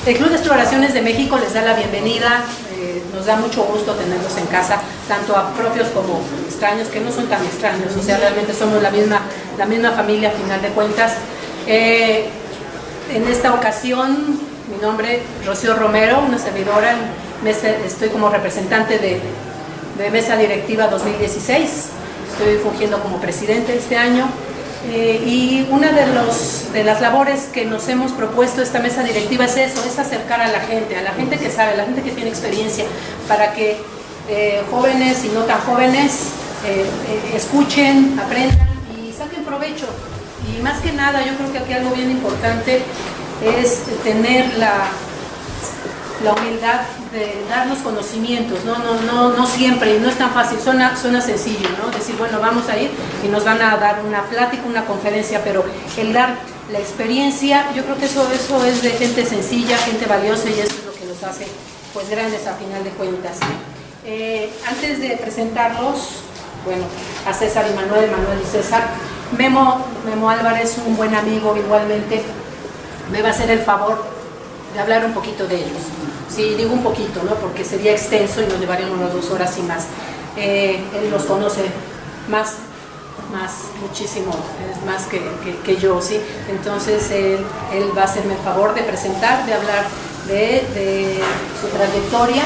El Club de Exploraciones de México les da la bienvenida, nos da mucho gusto tenerlos en casa, tanto a propios como extraños, que no son tan extraños, o sea, realmente somos la misma familia a final de cuentas. En esta ocasión, mi nombre es Rocío Romero, una servidora, estoy como representante de Mesa Directiva 2016, estoy fungiendo como presidente este año. Y una de las labores que nos hemos propuesto esta mesa directiva es eso, es acercar a la gente que sabe, a la gente que tiene experiencia, para que jóvenes y no tan jóvenes escuchen, aprendan y saquen provecho. Y más que nada, yo creo que aquí algo bien importante es tener la humildad de darnos conocimientos, no siempre, y no es tan fácil, suena sencillo, ¿no? Decir, bueno, vamos a ir y nos van a dar una plática, una conferencia, pero el dar la experiencia, yo creo que eso es de gente sencilla, gente valiosa, y eso es lo que nos hace pues grandes a final de cuentas. Antes de presentarlos, bueno, a César y Manuel y César, Memo Álvarez, un buen amigo igualmente, me va a hacer el favor de hablar un poquito de ellos. Sí, digo un poquito, ¿no? Porque sería extenso y nos llevaríamos unas 2 horas y más. Él los conoce muchísimo más que yo, ¿sí? Entonces él va a hacerme el favor de presentar, de hablar de su trayectoria,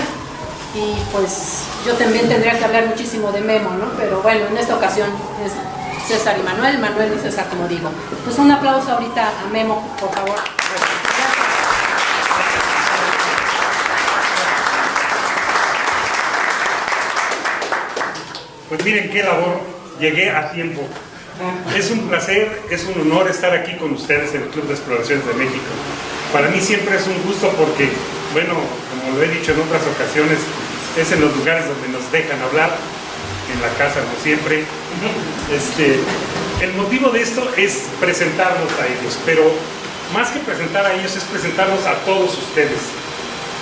y pues yo también tendría que hablar muchísimo de Memo, ¿no? Pero bueno, en esta ocasión es César y Manuel y César, como digo. Pues un aplauso ahorita a Memo, por favor. Pues miren qué labor, llegué a tiempo. Es un placer, es un honor estar aquí con ustedes en el Club de Exploraciones de México. Para mí siempre es un gusto porque, bueno, como lo he dicho en otras ocasiones, es en los lugares donde nos dejan hablar, en la casa no siempre. El motivo de esto es presentarlos a ellos, pero más que presentar a ellos es presentarlos a todos ustedes,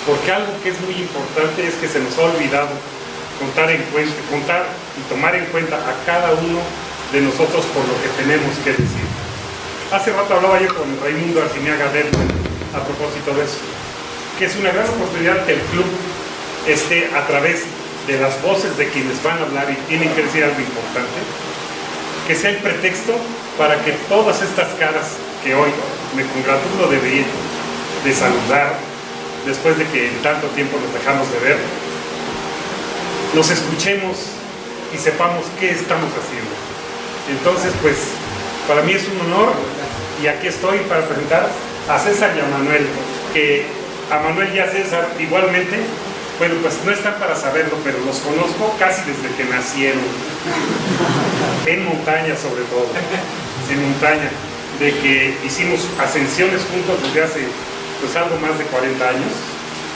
porque algo que es muy importante es que se nos ha olvidado contar y tomar en cuenta a cada uno de nosotros por lo que tenemos que decir. Hace rato hablaba yo con Raimundo Arciniaga a propósito de eso, que es una gran oportunidad que el club esté a través de las voces de quienes van a hablar y tienen que decir algo importante, que sea el pretexto para que todas estas caras que hoy me congratulo de ver, de saludar, después de que en tanto tiempo nos dejamos de ver, nos escuchemos y sepamos qué estamos haciendo. Entonces, pues, para mí es un honor, y aquí estoy para presentar a César y a Manuel, que a Manuel y a César igualmente, bueno, pues no están para saberlo, pero los conozco casi desde que nacieron, en montaña sobre todo, en montaña, de que hicimos ascensiones juntos desde hace pues algo más de 40 años,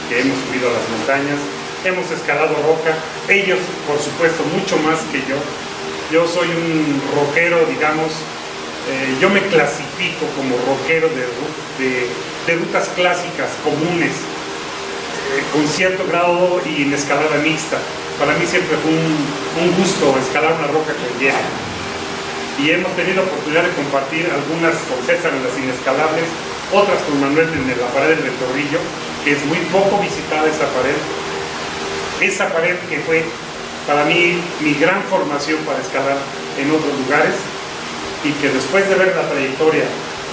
que hemos subido a las montañas, hemos escalado roca, ellos por supuesto mucho más que yo. Yo soy un rockero, digamos, yo me clasifico como rockero de rutas clásicas, comunes, con cierto grado y en escalada mixta. Para mí siempre fue un gusto escalar una roca con hielo. Y hemos tenido oportunidad de compartir algunas con César en las inescalables, otras con Manuel en la pared del Torrillo, que es muy poco visitada esa pared. Esa pared que fue para mí mi gran formación para escalar en otros lugares, y que después de ver la trayectoria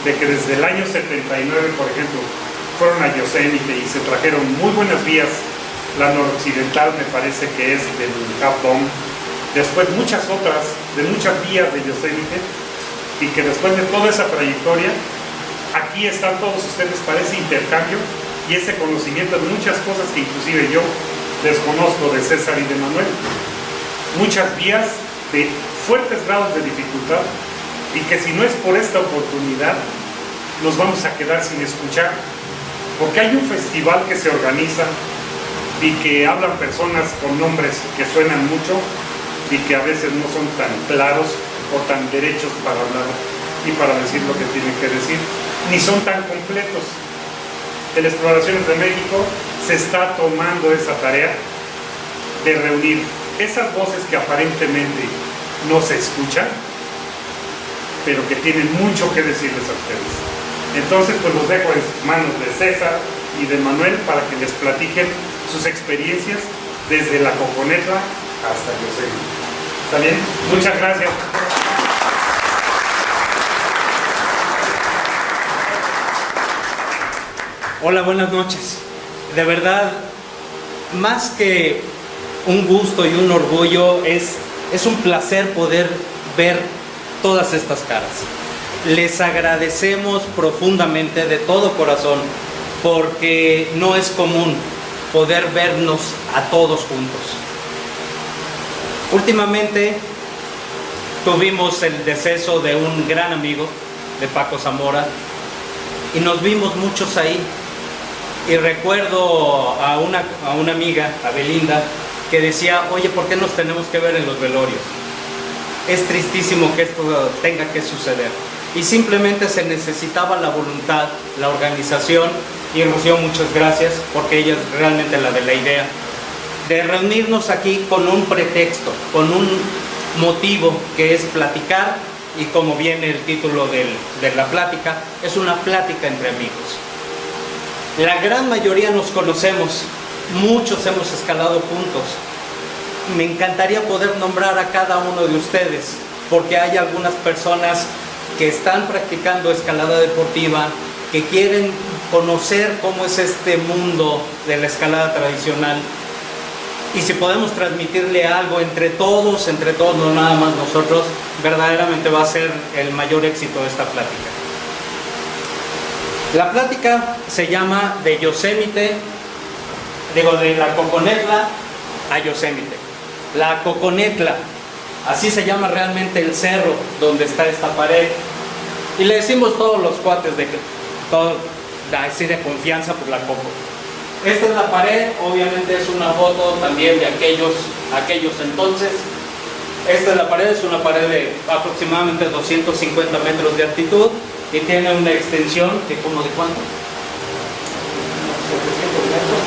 de que desde el año 79, por ejemplo, fueron a Yosemite y se trajeron muy buenas vías, la noroccidental me parece que es del Half Dome, después muchas otras, de muchas vías de Yosemite, y que después de toda esa trayectoria, aquí están todos ustedes para ese intercambio y ese conocimiento de muchas cosas que inclusive yo desconozco de César y de Manuel. Muchas vías de fuertes grados de dificultad, y que si no es por esta oportunidad nos vamos a quedar sin escuchar, porque hay un festival que se organiza y que hablan personas con nombres que suenan mucho y que a veces no son tan claros o tan derechos para hablar y para decir lo que tienen que decir, ni son tan completos. El Exploraciones de México se está tomando esa tarea de reunir esas voces que aparentemente no se escuchan, pero que tienen mucho que decirles a ustedes. Entonces, pues los dejo en manos de César y de Manuel para que les platiquen sus experiencias desde la Coconetla hasta Yosemite. ¿Está bien? Muchas gracias. Hola, buenas noches. De verdad, más que un gusto y un orgullo, es un placer poder ver todas estas caras. Les agradecemos profundamente de todo corazón, porque no es común poder vernos a todos juntos. Últimamente tuvimos el deceso de un gran amigo, de Paco Zamora, y nos vimos muchos ahí. Y recuerdo a una amiga, a Belinda, que decía, oye, ¿por qué nos tenemos que ver en los velorios? Es tristísimo que esto tenga que suceder. Y simplemente se necesitaba la voluntad, la organización, y Rocío, muchas gracias, porque ella es realmente la de la idea, de reunirnos aquí con un pretexto, con un motivo, que es platicar, y como viene el título de la plática, es una plática entre amigos. La gran mayoría nos conocemos, muchos hemos escalado juntos. Me encantaría poder nombrar a cada uno de ustedes, porque hay algunas personas que están practicando escalada deportiva, que quieren conocer cómo es este mundo de la escalada tradicional. Y si podemos transmitirle algo entre todos, no nada más nosotros, verdaderamente va a ser el mayor éxito de esta plática. La plática se llama de la Coconetla a Yosemite. La Coconetla, así se llama realmente el cerro donde está esta pared. Y le decimos todos los cuates así de confianza por la Coco. Esta es la pared, obviamente es una foto también de aquellos entonces. Esta es la pared, es una pared de aproximadamente 250 metros de altitud y tiene una extensión de ¿como de cuánto?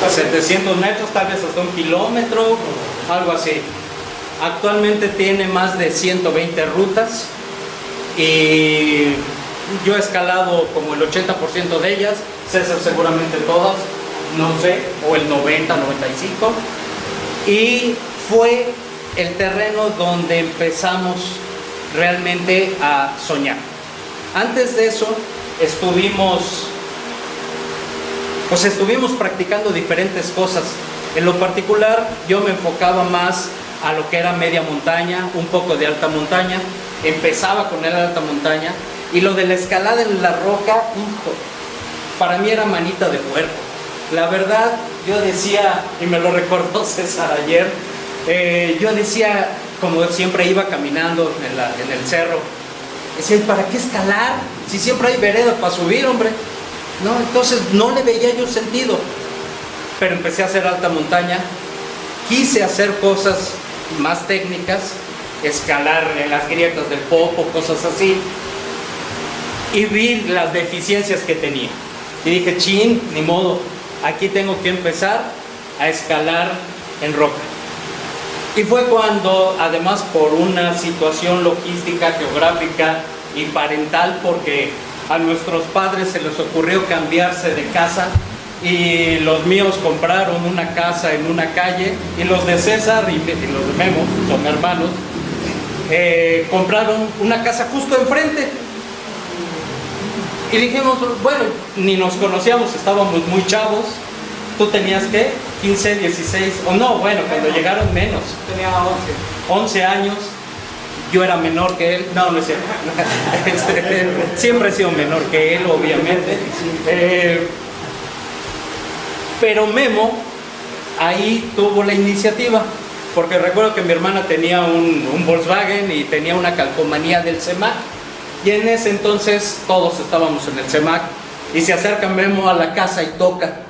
700 metros, tal vez hasta 1 kilómetro, algo así. Actualmente tiene más de 120 rutas y yo he escalado como el 80% de ellas, César seguramente todas, no sé, o el 90, 95, y fue el terreno donde empezamos realmente a soñar. Antes de eso estuvimos practicando diferentes cosas. En lo particular yo me enfocaba más a lo que era media montaña, un poco de alta montaña. Empezaba con el alta montaña, y lo de la escalada en la roca, para mí era manita de puerco. La verdad, yo decía, y me lo recordó César ayer, yo decía, como siempre iba caminando en el cerro, decía, ¿para qué escalar? Si siempre hay vereda para subir, hombre. No, entonces no le veía yo sentido. Pero empecé a hacer alta montaña, quise hacer cosas más técnicas, escalar en las grietas del Popo, cosas así, y vi las deficiencias que tenía. Y dije, chin, ni modo, aquí tengo que empezar a escalar en roca. Y fue cuando, además por una situación logística, geográfica y parental, porque a nuestros padres se les ocurrió cambiarse de casa, y los míos compraron una casa en una calle, y los de César y los de Memo, son hermanos, compraron una casa justo enfrente. Y dijimos, bueno, ni nos conocíamos, estábamos muy chavos. ¿Tú tenías qué? 15, 16, o no, bueno, cuando llegaron menos. Tenía 11 años. Yo era menor que él. No, no es cierto. Siempre he sido menor que él, obviamente. Pero Memo ahí tuvo la iniciativa, porque recuerdo que mi hermana tenía un Volkswagen y tenía una calcomanía del CEMAC, y en ese entonces todos estábamos en el CEMAC, y se acerca Memo a la casa y toca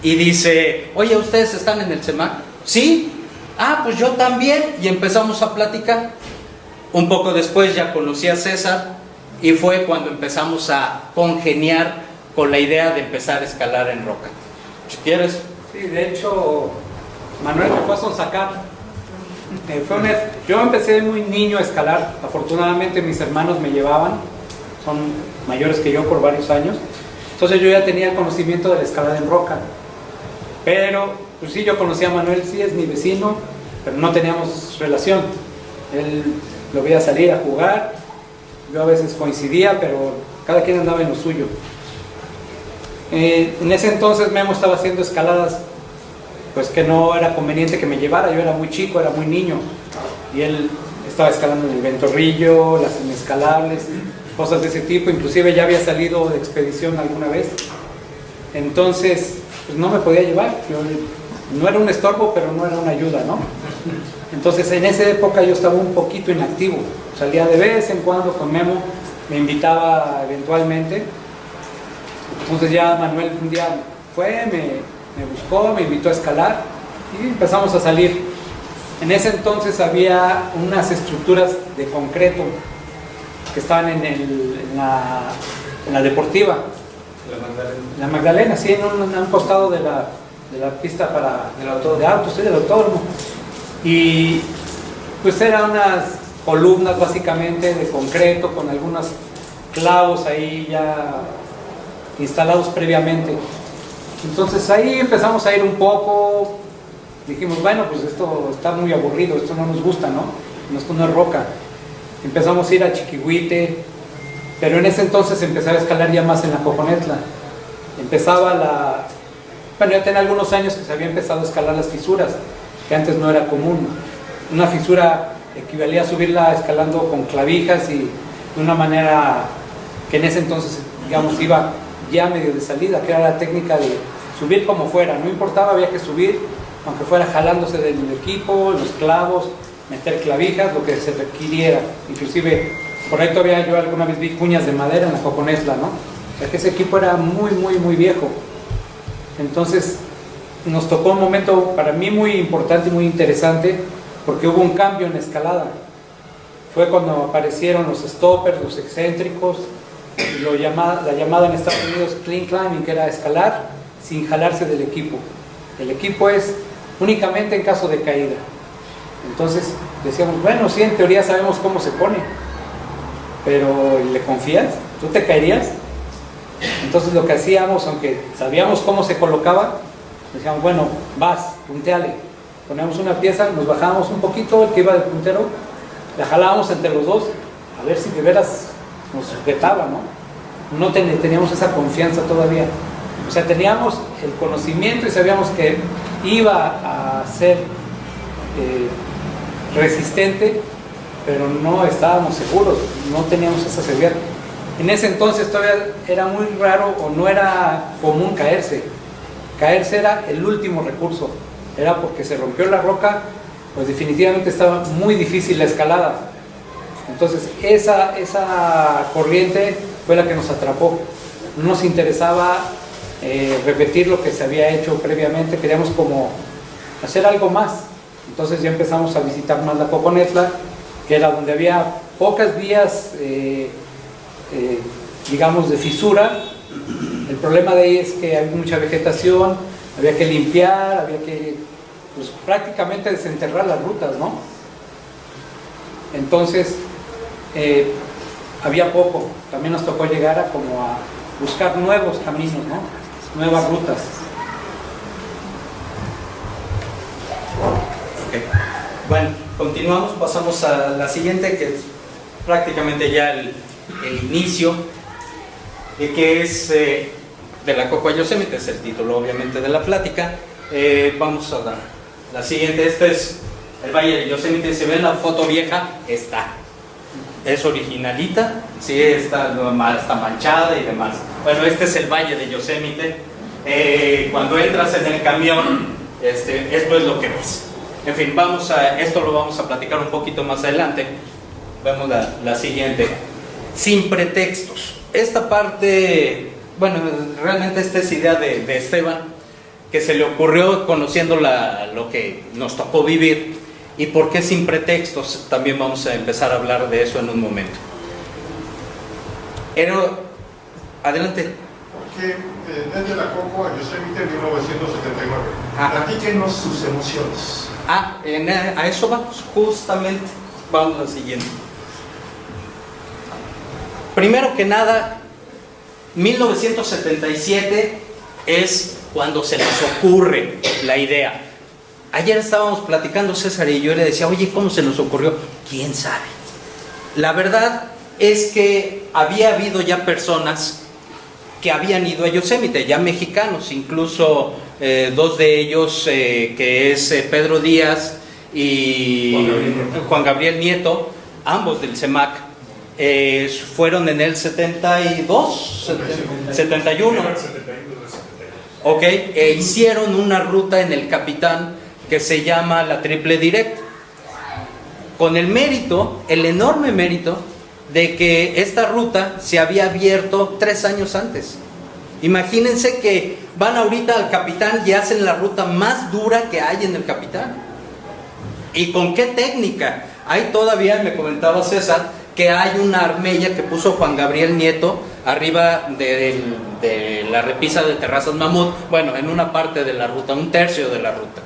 y dice, oye, ¿ustedes están en el CEMAC? Sí. Ah, pues yo también. Y empezamos a platicar. Un poco después ya conocí a César, y fue cuando empezamos a congeniar con la idea de empezar a escalar en roca. Si quieres. Sí, de hecho, Manuel me fue a sonsacar. Yo empecé muy niño a escalar. Afortunadamente mis hermanos me llevaban, son mayores que yo por varios años. Entonces yo ya tenía conocimiento de la escalada en roca. Pero, pues sí, yo conocía a Manuel, sí, es mi vecino, pero no teníamos relación. Él lo veía salir a jugar, yo a veces coincidía, pero cada quien andaba en lo suyo. En ese entonces Memo estaba haciendo escaladas, pues que no era conveniente que me llevara, yo era muy chico, era muy niño, y él estaba escalando en el Ventorrillo, las inescalables, cosas de ese tipo, inclusive ya había salido de expedición alguna vez. Entonces, pues no me podía llevar, yo no era un estorbo, pero no era una ayuda, ¿no? Entonces en esa época yo estaba un poquito inactivo, salía de vez en cuando con Memo, me invitaba eventualmente. Entonces ya Manuel un día fue, me buscó, me invitó a escalar y empezamos a salir. En ese entonces había unas estructuras de concreto que estaban en la deportiva. La Magdalena, sí, en un costado de la pista de autos, sí, del autódromo. Y pues eran unas columnas básicamente de concreto con algunos clavos ahí ya instalados previamente. Entonces ahí empezamos a ir un poco, dijimos, bueno, pues esto está muy aburrido, esto no nos gusta, ¿no? Esto no es roca. Empezamos a ir a Chiquihuite, pero en ese entonces empezaba a escalar ya más en la Coconetla. Bueno, ya tenía algunos años que se había empezado a escalar las fisuras, que antes no era común. Una fisura equivalía a subirla escalando con clavijas y de una manera que en ese entonces, digamos, iba ya medio de salida, que era la técnica de subir como fuera, no importaba, había que subir, aunque fuera jalándose del equipo, los clavos, meter clavijas, lo que se requiriera. Inclusive, por ahí todavía yo alguna vez vi cuñas de madera en la Coconetla, ¿no? O sea que ese equipo era muy, muy, muy viejo. Entonces, nos tocó un momento para mí muy importante y muy interesante, porque hubo un cambio en la escalada. Fue cuando aparecieron los stoppers, los excéntricos, y la llamada en Estados Unidos clean climbing, que era escalar sin jalarse del equipo. El equipo es únicamente en caso de caída. Entonces decíamos, bueno, sí, en teoría sabemos cómo se pone, pero ¿le confías? ¿Tú te caerías? Entonces lo que hacíamos, aunque sabíamos cómo se colocaba, decíamos, bueno, vas, punteale. Poníamos una pieza, nos bajábamos un poquito, el que iba de puntero, la jalábamos entre los dos, a ver si de veras nos sujetaba, ¿no? No teníamos esa confianza todavía. O sea, teníamos el conocimiento y sabíamos que iba a ser resistente, pero no estábamos seguros, no teníamos esa seguridad. En ese entonces todavía era muy raro o no era común caerse. Caerse era el último recurso, era porque se rompió la roca, pues definitivamente estaba muy difícil la escalada. Entonces esa corriente fue la que nos atrapó. No nos interesaba repetir lo que se había hecho previamente, queríamos como hacer algo más. Entonces ya empezamos a visitar más la Coconetla, que era donde había pocas vías, digamos, de fisura. El problema de ahí es que había mucha vegetación, había que limpiar, había que, pues, prácticamente desenterrar las rutas, ¿no? Entonces había poco. También nos tocó llegar a buscar nuevos caminos, ¿no? Nuevas rutas. Okay. Bueno, continuamos, pasamos a la siguiente, que es prácticamente ya el inicio, que es de la Coco a Yosemite, es el título obviamente de la plática. Vamos a la siguiente. Este es el Valle de Yosemite. Si ven la foto vieja, es originalita, sí, está manchada y demás. Bueno, este es el Valle de Yosemite. Cuando entras en el camión, esto es lo que ves. En fin, esto lo vamos a platicar un poquito más adelante. Vemos la siguiente. Sin pretextos. Esta parte, bueno, realmente esta es idea de Esteban, que se le ocurrió conociendo lo que nos tocó vivir. ¿Y por qué sin pretextos? También vamos a empezar a hablar de eso en un momento. Adelante. Porque desde la Coco a Yosemite en 1979. Ajá. Platíquenos sus emociones. A eso vamos, justamente. Vamos al siguiente. Primero que nada, 1977 es cuando se les ocurre la idea. Ayer estábamos platicando César y yo, le decía, oye, ¿cómo se nos ocurrió? ¿Quién sabe? La verdad es que había habido ya personas que habían ido a Yosemite, ya mexicanos, incluso dos de ellos, que es Pedro Díaz y Juan Gabriel Nieto, ambos del CEMAC, fueron en el 72, 71, ok, hicieron una ruta en el Capitán que se llama la Triple Direct, con el mérito, el enorme mérito, de que esta ruta se había abierto 3 años antes. Imagínense que van ahorita al Capitán y hacen la ruta más dura que hay en el Capitán. ¿Y con qué técnica? Hay todavía, me comentaba César, que hay una armella que puso Juan Gabriel Nieto arriba de la repisa de Terrazas Mamut, bueno, en una parte de la ruta, 1/3 de la ruta.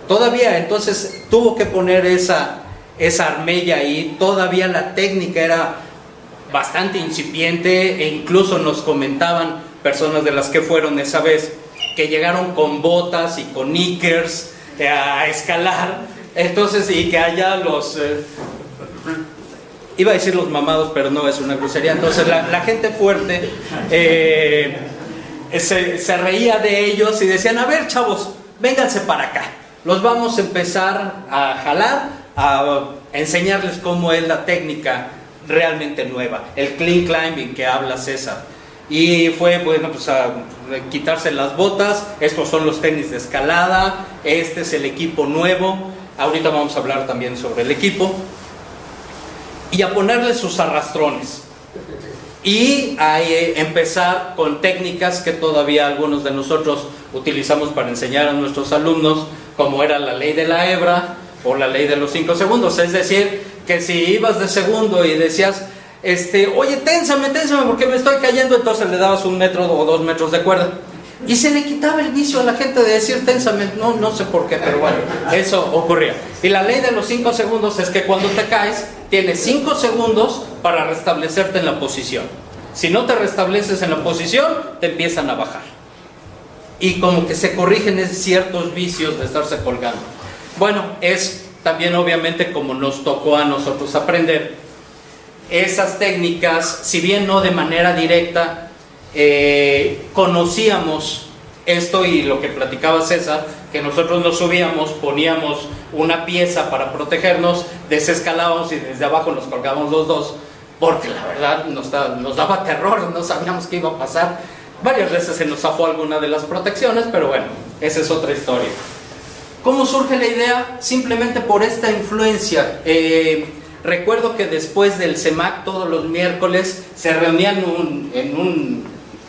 Todavía, entonces, tuvo que poner esa armella ahí. Todavía la técnica era bastante incipiente, e incluso nos comentaban personas de las que fueron esa vez que llegaron con botas y con knickers a escalar, entonces, y que allá los iba a decir los mamados, pero no, es una grosería. Entonces la gente fuerte se reía de ellos y decían, a ver, chavos, vénganse para acá, los vamos a empezar a jalar, a enseñarles cómo es la técnica realmente nueva, el clean climbing que habla César. Y fue, bueno, pues a quitarse las botas. Estos son los tenis de escalada, este es el equipo nuevo, ahorita vamos a hablar también sobre el equipo, y a ponerle sus arrastrones y a empezar con técnicas que todavía algunos de nosotros utilizamos para enseñar a nuestros alumnos, como era la ley de la hebra o la ley de los 5 segundos. Es decir, que si ibas de segundo y decías, oye, ténsame porque me estoy cayendo, entonces le dabas 1 metro o 2 metros de cuerda y se le quitaba el vicio a la gente de decir ténsame. No sé por qué, pero bueno, eso ocurría. Y la ley de los 5 segundos es que cuando te caes tienes 5 segundos para restablecerte en la posición. Si no te restableces en la posición, te empiezan a bajar y como que se corrigen ciertos vicios de estarse colgando. Bueno, es también obviamente como nos tocó a nosotros aprender esas técnicas, si bien no de manera directa, conocíamos esto y lo que platicaba César, que nosotros nos subíamos, poníamos una pieza para protegernos, desescalábamos y desde abajo nos colgábamos los dos, porque la verdad nos daba terror, no sabíamos qué iba a pasar. Varias veces se nos zafó alguna de las protecciones, pero bueno, esa es otra historia. ¿Cómo surge la idea? Simplemente por esta influencia. Recuerdo que después del CEMAC todos los miércoles se reunían en un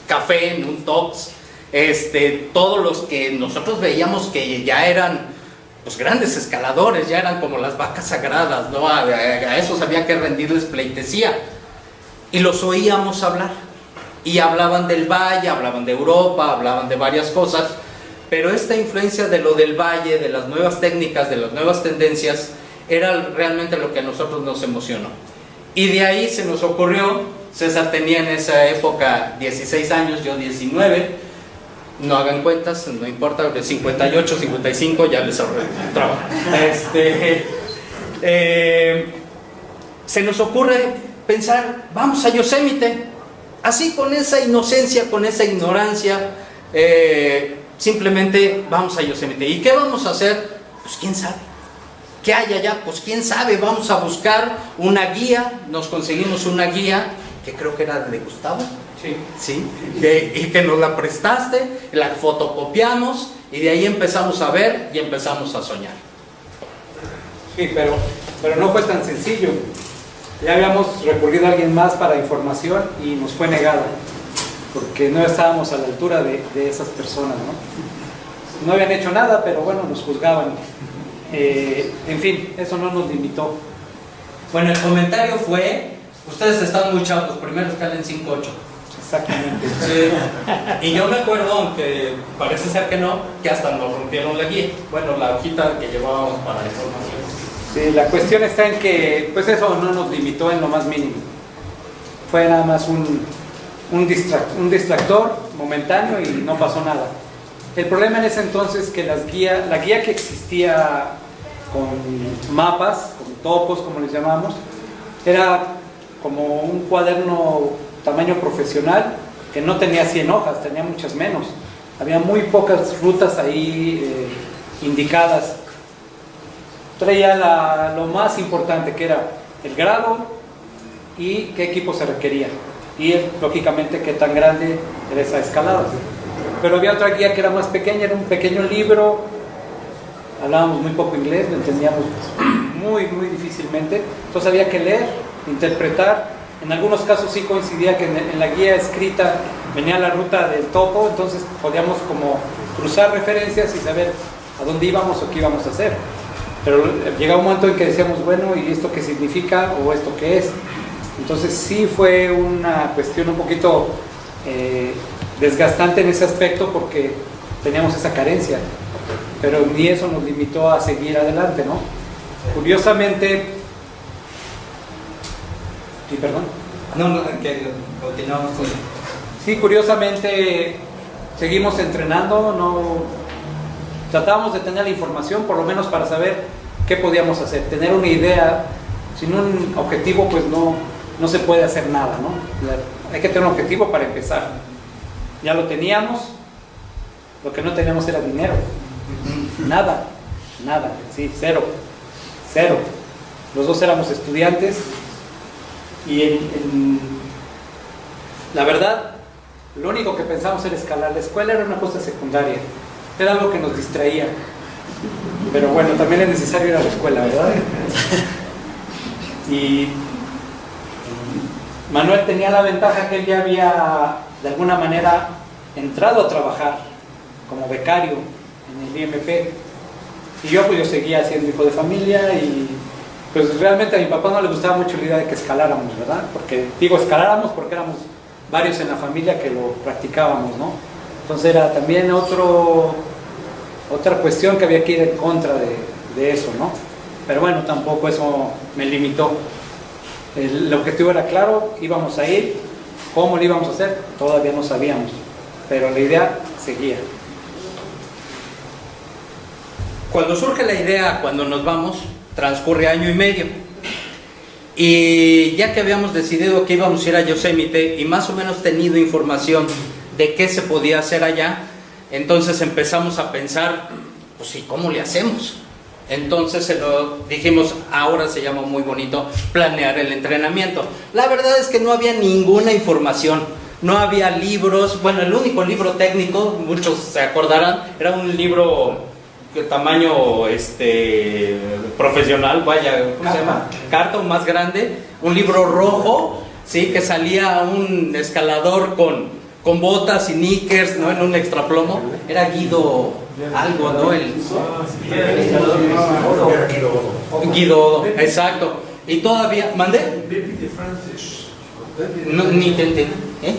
café, en un Tops, todos los que nosotros veíamos que ya eran pues grandes escaladores, ya eran como las vacas sagradas, ¿no? A esos había que rendirles pleitesía, y los oíamos hablar, y hablaban del valle, hablaban de Europa, hablaban de varias cosas, pero esta influencia de lo del valle, de las nuevas técnicas, de las nuevas tendencias, era realmente lo que a nosotros nos emocionó. Y de ahí se nos ocurrió, César tenía en esa época 16 años, yo 19, no hagan cuentas, no importa, de 58, 55 ya les ahorré trabajo. Se nos ocurre pensar, vamos a Yosemite, así con esa inocencia, con esa ignorancia, simplemente vamos a Yosemite. ¿Y qué vamos a hacer? Pues quién sabe. ¿Qué hay allá? Pues quién sabe, vamos a buscar una guía. Nos conseguimos una guía que creo que era de Gustavo, sí, y que nos la prestaste, la fotocopiamos y de ahí empezamos a ver y empezamos a soñar. Sí, pero no fue tan sencillo. Ya habíamos recurrido a alguien más para información y nos fue negada, porque no estábamos a la altura de esas personas, ¿no? No habían hecho nada, pero bueno, nos juzgaban. En fin, eso no nos limitó. Bueno, el comentario fue, ustedes están muy chavos, primero escalen 5-8. Exactamente. Sí. Y yo me acuerdo, aunque parece ser que no, que hasta nos rompieron la guía, bueno, la hojita que llevábamos para la información. Sí, la cuestión está en que pues eso no nos limitó en lo más mínimo. Fue nada más un un distractor momentáneo y no pasó nada. El problema en ese entonces es que la guía que existía con mapas, con topos, como les llamamos, era como un cuaderno tamaño profesional que no tenía 100 hojas, tenía muchas menos. Había muy pocas rutas ahí indicadas. Traía lo más importante, que era el grado y qué equipo se requería. Y lógicamente qué tan grande era esa escalada. Pero había otra guía que era más pequeña, era un pequeño libro. Hablábamos muy poco inglés, lo entendíamos muy difícilmente. Entonces había que leer, interpretar. En algunos casos sí coincidía que en la guía escrita venía la ruta del topo, entonces podíamos como cruzar referencias y saber a dónde íbamos o qué íbamos a hacer. Pero llegaba un momento en que decíamos, bueno, ¿y esto qué significa o esto qué es? Entonces sí fue una cuestión un poquito desgastante en ese aspecto porque teníamos esa carencia, pero ni eso nos limitó a seguir adelante, ¿no? Curiosamente, sí, perdón. No, que continuamos con... Sí, curiosamente seguimos entrenando, tratábamos de tener la información por lo menos para saber qué podíamos hacer, tener una idea. Sin un objetivo pues no se puede hacer nada, ¿no? Hay que tener un objetivo para empezar. Ya lo teníamos, lo que no teníamos era dinero. Nada, sí, cero. Los dos éramos estudiantes y la verdad, lo único que pensamos era escalar. La escuela era una cosa secundaria, era algo que nos distraía. Pero bueno, también es necesario ir a la escuela, ¿verdad? Y Manuel tenía la ventaja que él ya había de alguna manera entrado a trabajar como becario en el IMP y yo seguía siendo hijo de familia y pues realmente a mi papá no le gustaba mucho la idea de que escaláramos, ¿verdad? Porque escaláramos porque éramos varios en la familia que lo practicábamos, ¿no? Entonces era también otra cuestión que había que ir en contra de eso, ¿no? Pero bueno, tampoco eso me limitó. El objetivo era claro, íbamos a ir. ¿Cómo lo íbamos a hacer? Todavía no sabíamos, pero la idea seguía. Cuando surge la idea, cuando nos vamos, transcurre 1 año y medio. Y ya que habíamos decidido que íbamos a ir a Yosemite y más o menos tenido información de qué se podía hacer allá, entonces empezamos a pensar, pues sí, ¿cómo le hacemos? Entonces dijimos, ahora se llama muy bonito planear el entrenamiento. La verdad es que no había ninguna información, no había libros. Bueno, el único libro técnico, muchos se acordarán, era un libro de tamaño profesional, vaya, ¿cómo se llama? Carta, más grande, un libro rojo, sí, que salía un escalador con botas y knickers, ¿no? En un extraplomo, era Guido algo, ¿no? Guido, exacto. Y todavía, ¿mandé? No, ni te entendí, ¿eh?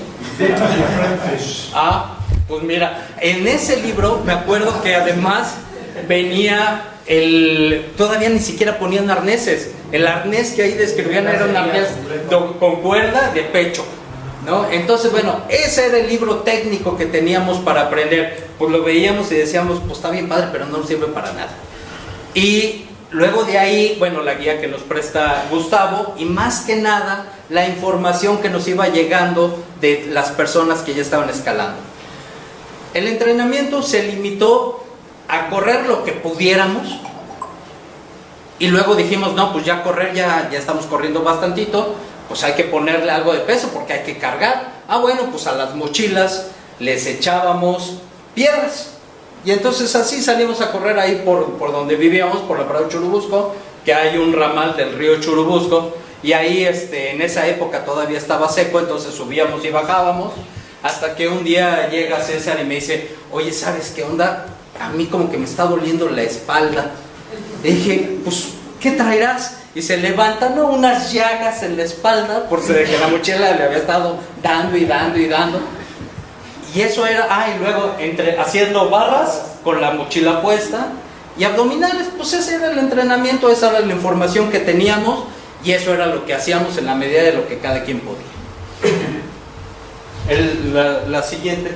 Ah, pues mira, en ese libro me acuerdo que además venía todavía ni siquiera ponían arneses. El arnés que ahí describían era un arnés con cuerda de pecho, ¿no? Entonces, bueno, ese era el libro técnico que teníamos para aprender. Pues lo veíamos y decíamos, pues está bien padre, pero no nos sirve para nada. Y luego de ahí, bueno, la guía que nos presta Gustavo y más que nada la información que nos iba llegando de las personas que ya estaban escalando. El entrenamiento se limitó a correr lo que pudiéramos y luego dijimos, no, pues ya correr, ya estamos corriendo bastantito, pues hay que ponerle algo de peso porque hay que cargar. Ah, bueno, pues a las mochilas les echábamos piedras y entonces así salimos a correr ahí por donde vivíamos, por la Prado Churubusco, que hay un ramal del río Churubusco y ahí en esa época todavía estaba seco, entonces subíamos y bajábamos hasta que un día llega César y me dice, oye, ¿sabes qué onda? A mí como que me está doliendo la espalda. Le dije, pues, ¿qué traerás? Y se levanta, ¿no? Unas llagas en la espalda, por ser que la mochila le había estado dando y dando y dando. Y eso era, y luego haciendo barras con la mochila puesta y abdominales, pues ese era el entrenamiento, esa era la información que teníamos y eso era lo que hacíamos en la medida de lo que cada quien podía. La siguiente.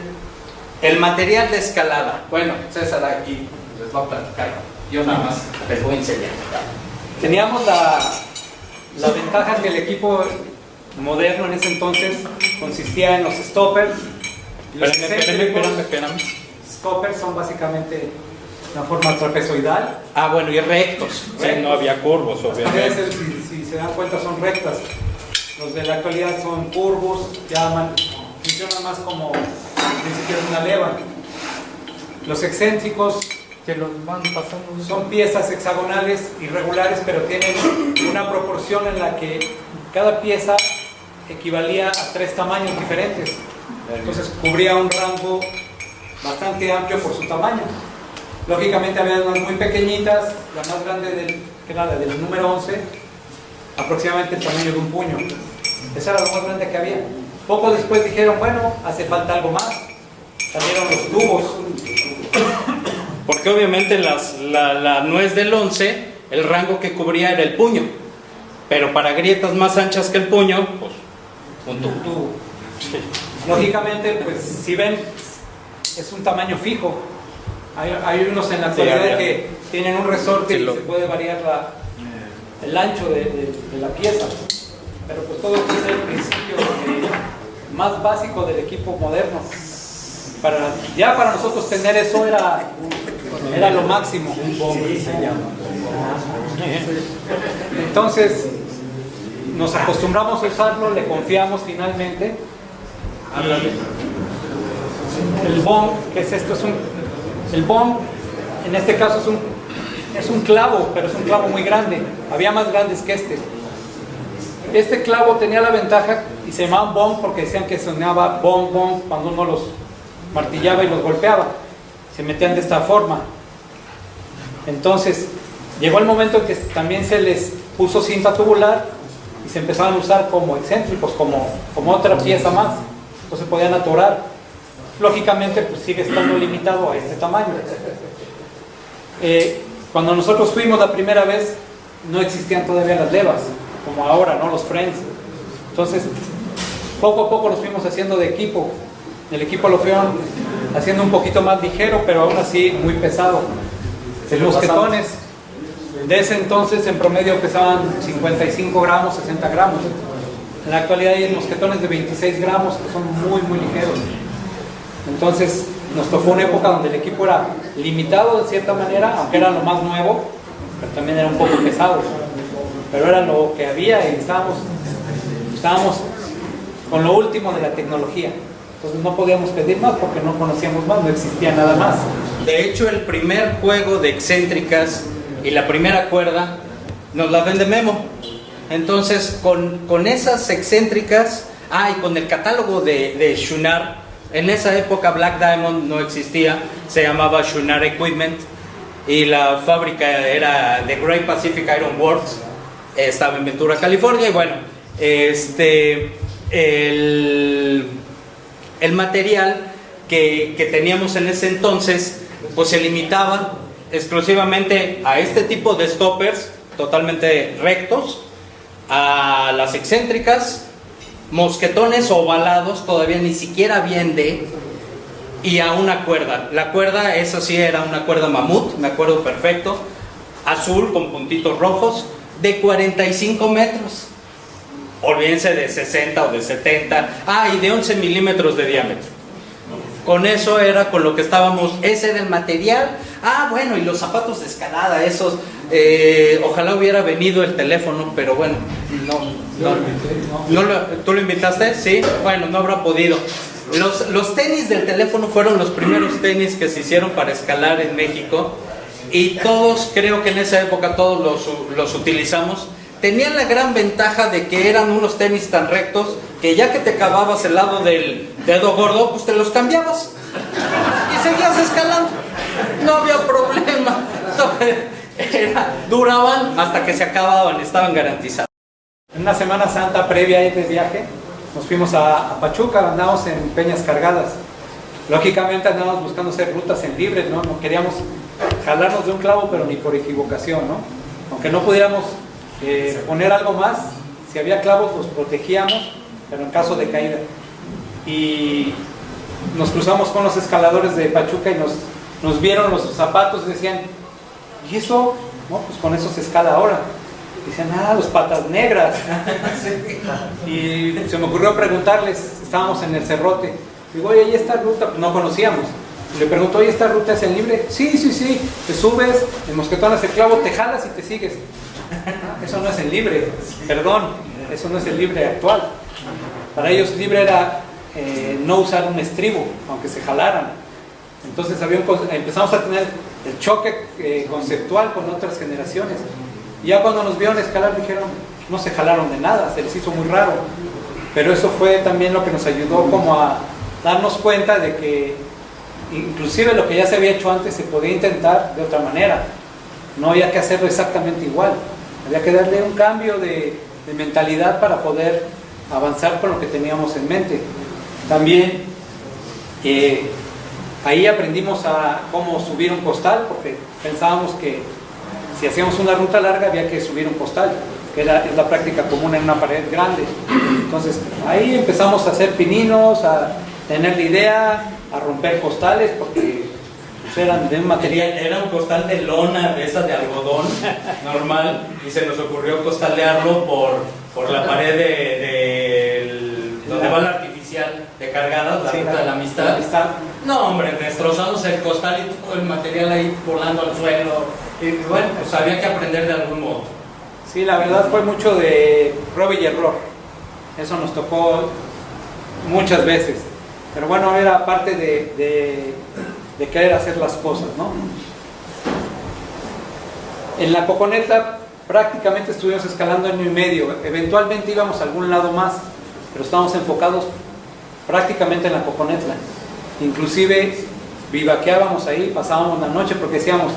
El material de escalada. Bueno, César aquí les va a platicar. Yo nada más les voy a enseñar. Teníamos la ventaja que el equipo moderno en ese entonces consistía en los stoppers. Y los Espérame. stoppers son básicamente una forma trapezoidal. Ah, bueno, y rectos. Sí, no había curvos, obviamente. Si se dan cuenta son rectas. Los de la actualidad son curvos, funcionan más como ni siquiera una leva. Los excéntricos Que los van pasando. son piezas hexagonales irregulares, pero tienen una proporción en la que cada pieza equivalía a 3 tamaños diferentes. Entonces cubría un rango bastante amplio por su tamaño. Lógicamente había unas muy pequeñitas, la más grande que era la del número 11, aproximadamente el tamaño de un puño. Esa era la más grande que había. Poco después dijeron, bueno, hace falta algo más. Salieron los tubos. Porque obviamente la nuez del 11, el rango que cubría era el puño. Pero para grietas más anchas que el puño, pues un tubo. Tubo. Lógicamente, pues si ven, es un tamaño fijo. Hay unos en la actualidad que tienen un resorte y se puede variar el ancho de la pieza. Pero pues todo esto es el principio más básico del equipo moderno. Ya para nosotros tener eso era lo máximo. Entonces nos acostumbramos a usarlo, le confiamos finalmente. El bong, ¿qué es esto? El bong, en este caso es un clavo, pero es un clavo muy grande. Había más grandes que este. Este clavo tenía la ventaja y se llamaba bong porque decían que sonaba bong bong cuando uno los martillaba y los golpeaba. Se metían de esta forma. Entonces llegó el momento en que también se les puso cinta tubular y se empezaron a usar como excéntricos, como otra pieza más. Entonces podían atorar. Lógicamente pues sigue estando limitado a este tamaño. Cuando nosotros fuimos la primera vez no existían todavía las levas como ahora, ¿no? Los frames. Entonces poco a poco los fuimos haciendo de equipo. El equipo lo fueron haciendo un poquito más ligero, pero aún así muy pesado. Los mosquetones de ese entonces en promedio pesaban 55 gramos, 60 gramos. En la actualidad hay mosquetones de 26 gramos que son muy muy ligeros. Entonces nos tocó una época donde el equipo era limitado de cierta manera, aunque era lo más nuevo, pero también era un poco pesado. Pero era lo que había y estábamos con lo último de la tecnología. Entonces no podíamos pedir más porque no conocíamos más, no existía nada más. De hecho, el primer juego de excéntricas y la primera cuerda nos la vende Memo. Entonces, con esas excéntricas, y con el catálogo de Schunar, en esa época Black Diamond no existía, se llamaba Schunar Equipment y la fábrica era de Great Pacific Iron Works, estaba en Ventura, California, y bueno, el material que teníamos en ese entonces pues se limitaba exclusivamente a este tipo de stoppers totalmente rectos, a las excéntricas, mosquetones ovalados, todavía ni siquiera bien y a una cuerda. La cuerda, esa sí era una cuerda mamut, me acuerdo perfecto, azul con puntitos rojos, de 45 metros. Olvídense de 60 o de 70, y de 11 milímetros de diámetro. Con eso era con lo que estábamos, ese era el material. Bueno, y los zapatos de escalada, esos, ojalá hubiera venido el teléfono, pero bueno, ¿tú lo invitaste? Sí, bueno, no habrá podido. Los tenis del teléfono fueron los primeros tenis que se hicieron para escalar en México, y todos, creo que en esa época todos los utilizamos. Tenían la gran ventaja de que eran unos tenis tan rectos que ya que te acababas el lado del dedo gordo, pues te los cambiabas y seguías escalando, no había problema. Duraban hasta que se acababan, estaban garantizados. En una Semana Santa previa a ir de viaje, nos fuimos a Pachuca, andábamos en peñas cargadas. Lógicamente andábamos buscando hacer rutas en libre, ¿no? No queríamos jalarnos de un clavo, pero ni por equivocación, ¿no? Aunque no pudiéramos poner algo más, si había clavos los protegíamos, pero en caso de caída. y nos cruzamos con los escaladores de Pachuca y nos vieron los zapatos y decían, ¿y eso? No, pues con eso se escala ahora. Decían, los patas negras. Y se me ocurrió preguntarles, estábamos en el Cerrote, digo, oye, ¿y esta ruta? Pues no conocíamos. Y le pregunto, oye, ¿esta ruta es en libre? Sí, te subes, el mosquetón hace clavo, te jalas y te sigues. Eso no es el libre, perdón, eso no es el libre actual. Para ellos libre era no usar un estribo, aunque se jalaran. Entonces empezamos a tener el choque conceptual con otras generaciones. Y ya cuando nos vieron escalar dijeron, no se jalaron de nada, se les hizo muy raro. Pero eso fue también lo que nos ayudó como a darnos cuenta de que inclusive lo que ya se había hecho antes se podía intentar de otra manera. No había que hacerlo exactamente igual. Había que darle un cambio de mentalidad para poder avanzar con lo que teníamos en mente. También ahí aprendimos a cómo subir un costal, porque pensábamos que si hacíamos una ruta larga había que subir un costal, que es la práctica común en una pared grande. Entonces ahí empezamos a hacer pininos, a tener la idea, a romper costales, porque pues, eran de un material. Era un costal de lona, de esas de algodón normal, y se nos ocurrió costalearlo por la pared donde va la artificial de Cargadas, la ruta de la amistad. No, hombre, destrozamos el costal y todo el material ahí volando al suelo. Y bueno, pues había que aprender de algún modo. Sí, la verdad fue mucho de prueba y error. Eso nos tocó muchas veces. Pero bueno, era parte de querer hacer las cosas, ¿no? En la Coconetla prácticamente estuvimos escalando año y medio. Eventualmente íbamos a algún lado más, pero estábamos enfocados prácticamente en la Coconetla. Inclusive vivaqueábamos ahí, pasábamos la noche porque decíamos,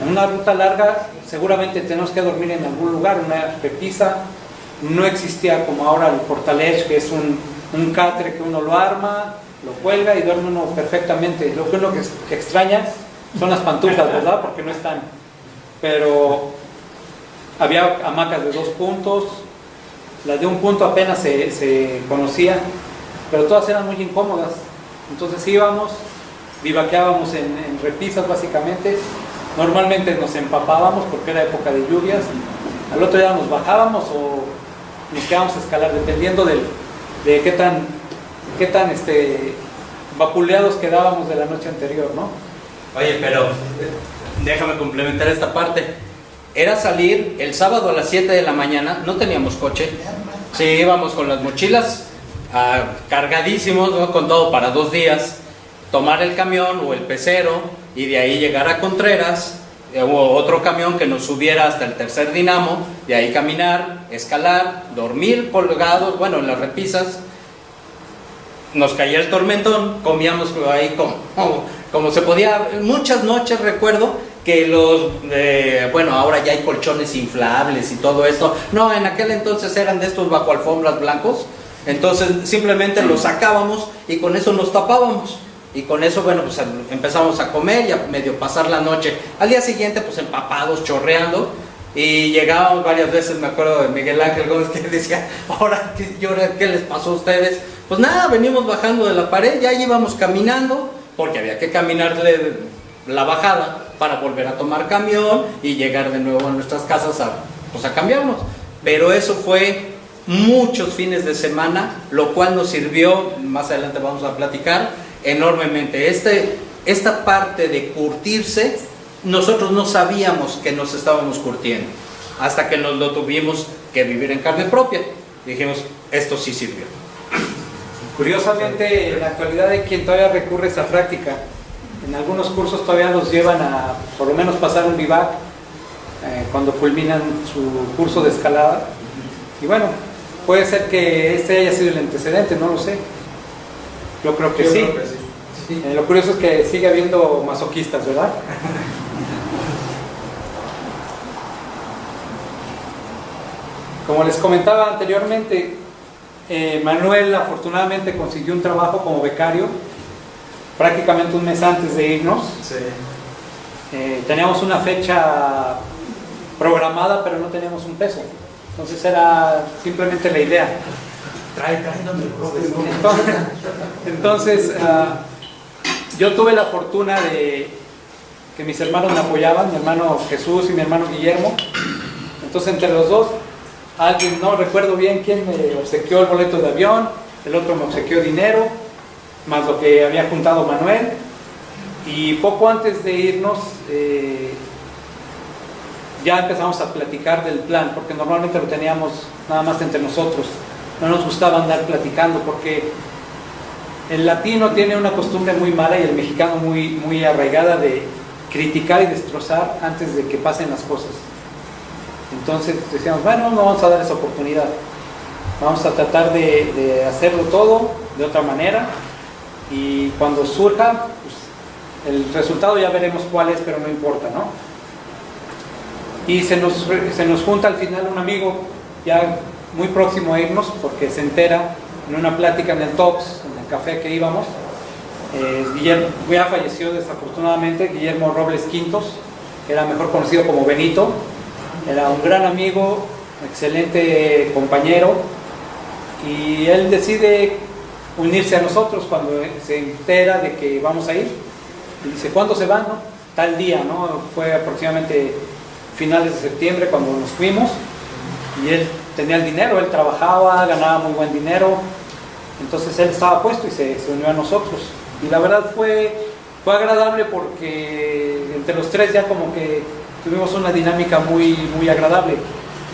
en una ruta larga seguramente tenemos que dormir en algún lugar, una repisa. No existía como ahora el portalech, que es un catre que uno lo arma, lo cuelga y duerme uno perfectamente. Lo que uno que extraña son las pantuflas, ¿verdad? Porque no están. Pero había hamacas de 2 puntos, las de 1 punto apenas se conocía, pero todas eran muy incómodas. Entonces íbamos, vivaqueábamos en repisas básicamente. Normalmente nos empapábamos porque era época de lluvias. Al otro día nos bajábamos o nos quedábamos a escalar, dependiendo de qué tan vapuleados quedábamos de la noche anterior, ¿no? Oye, pero déjame complementar esta parte. Era salir el sábado a las 7 de la mañana, no teníamos coche. Sí, íbamos con las mochilas cargadísimos, ¿no? Con todo para 2 días. Tomar el camión o el pecero y de ahí llegar a Contreras, o otro camión que nos subiera hasta el tercer dinamo, de ahí caminar, escalar, dormir colgados, bueno, en las repisas. Nos caía el tormentón, comíamos ahí como se podía. Muchas noches recuerdo que bueno, ahora ya hay colchones inflables y todo esto. No, en aquel entonces eran de estos bajo alfombras blancos. Entonces simplemente los sacábamos y con eso nos tapábamos. Y con eso, bueno, pues empezamos a comer y a medio pasar la noche. Al día siguiente, pues empapados, chorreando. Y llegábamos varias veces, me acuerdo de Miguel Ángel Gómez, que decía, ahora, ¿qué les pasó a ustedes? Pues nada, venimos bajando de la pared, ya íbamos caminando, porque había que caminarle la bajada para volver a tomar camión y llegar de nuevo a nuestras casas a cambiarnos. Pero eso fue muchos fines de semana, lo cual nos sirvió, más adelante vamos a platicar, enormemente. Esta parte de curtirse, nosotros no sabíamos que nos estábamos curtiendo hasta que nos lo tuvimos que vivir en carne propia. Dijimos, esto sí sirvió. Curiosamente, en la actualidad hay quien todavía recurre a esa práctica. En algunos cursos todavía los llevan a por lo menos pasar un vivac cuando culminan su curso de escalada. Y bueno, puede ser que este haya sido el antecedente, no lo sé. Yo creo que sí. Lo curioso es que sigue habiendo masoquistas, ¿verdad? Como les comentaba anteriormente, Manuel afortunadamente consiguió un trabajo como becario prácticamente un mes antes de irnos. Sí. Teníamos una fecha programada, pero no teníamos un peso. Entonces era simplemente la idea. no me lo robes, no. Entonces, yo tuve la fortuna de que mis hermanos me apoyaban, mi hermano Jesús y mi hermano Guillermo. Entonces, entre los dos, alguien, no recuerdo bien quién me obsequió el boleto de avión, el otro me obsequió dinero, más lo que había juntado Manuel. Y poco antes de irnos, ya empezamos a platicar del plan, porque normalmente lo teníamos nada más entre nosotros. No nos gustaba andar platicando, porque el latino tiene una costumbre muy mala y el mexicano muy arraigada de criticar y destrozar antes de que pasen las cosas. Entonces decíamos, bueno, no vamos a dar esa oportunidad, vamos a tratar de hacerlo todo de otra manera, y cuando surja, pues, el resultado ya veremos cuál es, pero no importa, ¿no? Y se nos junta al final un amigo ya muy próximo a irnos, porque se entera en una plática en el Tox, en el café que íbamos. Guillermo ya falleció desafortunadamente, Guillermo Robles Quintos, que era mejor conocido como Benito. Era un gran amigo, excelente compañero, y él decide unirse a nosotros cuando se entera de que vamos a ir. Y dice, ¿cuándo se van, no? Tal día, ¿no? Fue aproximadamente finales de septiembre cuando nos fuimos, y él tenía el dinero, él trabajaba, ganaba muy buen dinero, entonces él estaba puesto y se unió a nosotros. Y la verdad fue agradable, porque entre los tres ya como que tuvimos una dinámica muy agradable.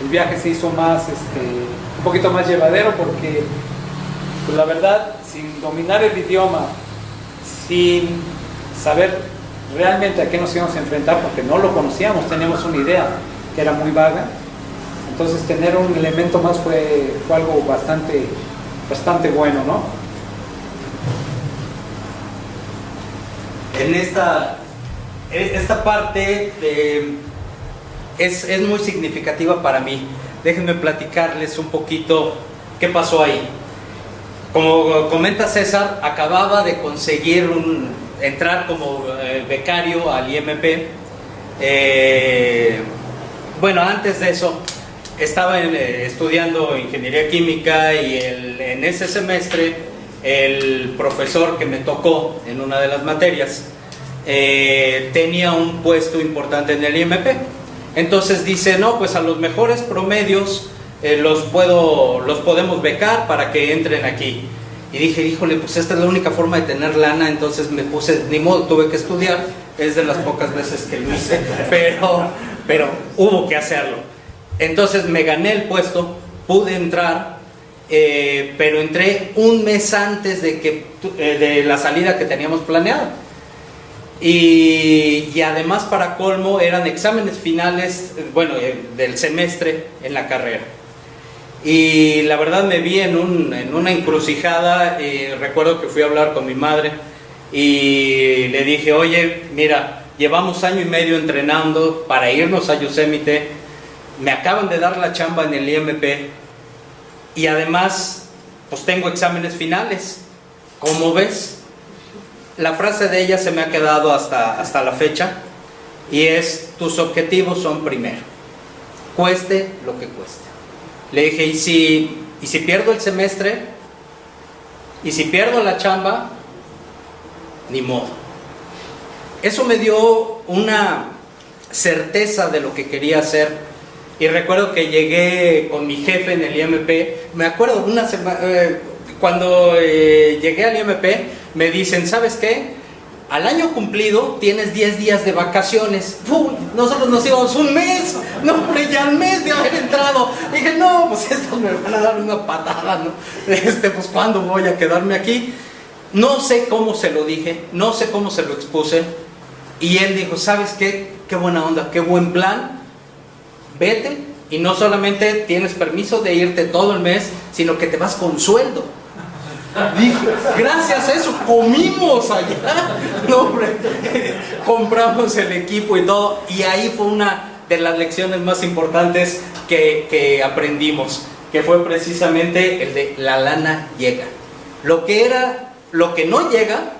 El viaje se hizo más, un poquito más llevadero, porque pues la verdad, sin dominar el idioma, sin saber realmente a qué nos íbamos a enfrentar, porque no lo conocíamos, teníamos una idea que era muy vaga. Entonces tener un elemento más fue algo bastante bueno, ¿no? En esta parte es muy significativa para mí. Déjenme platicarles un poquito qué pasó ahí. Como comenta César, acababa de conseguir entrar como becario al IMP. Bueno, antes de eso estaba estudiando ingeniería química, y en ese semestre el profesor que me tocó en una de las materias tenía un puesto importante en el IMP. Entonces dice, no, pues a los mejores promedios los podemos becar para que entren aquí. Y dije, híjole, pues esta es la única forma de tener lana. Entonces me puse, ni modo, tuve que estudiar. Es de las pocas veces que lo hice, pero hubo que hacerlo. Entonces me gané el puesto, pude entrar, pero entré un mes antes de la salida que teníamos planeado. Y además, para colmo, eran exámenes finales, del semestre en la carrera. Y la verdad me vi en una encrucijada. Recuerdo que fui a hablar con mi madre y le dije, oye, mira, llevamos 1 año y medio entrenando para irnos a Yosemite, me acaban de dar la chamba en el IMP, y además pues tengo exámenes finales. ¿Cómo ves? La frase de ella se me ha quedado hasta la fecha, y es: tus objetivos son primero, cueste lo que cueste. Le dije, ¿y si pierdo el semestre? ¿Y si pierdo la chamba? Ni modo. Eso me dio una certeza de lo que quería hacer. Y recuerdo que llegué con mi jefe en el IMP. Me acuerdo cuando llegué al IMP, me dicen, ¿sabes qué? Al año cumplido tienes 10 días de vacaciones. ¡Uy! Nosotros nos íbamos un mes. No, hombre, ya al mes de haber entrado. Dije, no, pues estos me van a dar una patada, ¿no? Pues ¿cuándo voy a quedarme aquí? No sé cómo se lo dije, no sé cómo se lo expuse. Y él dijo, ¿sabes qué? Qué buena onda, qué buen plan. Vete, y no solamente tienes permiso de irte todo el mes, sino que te vas con sueldo. Dije, gracias a eso comimos allá. No, hombre, compramos el equipo y todo. Y ahí fue una de las lecciones más importantes que aprendimos, que fue precisamente el de la lana llega. Lo que no llega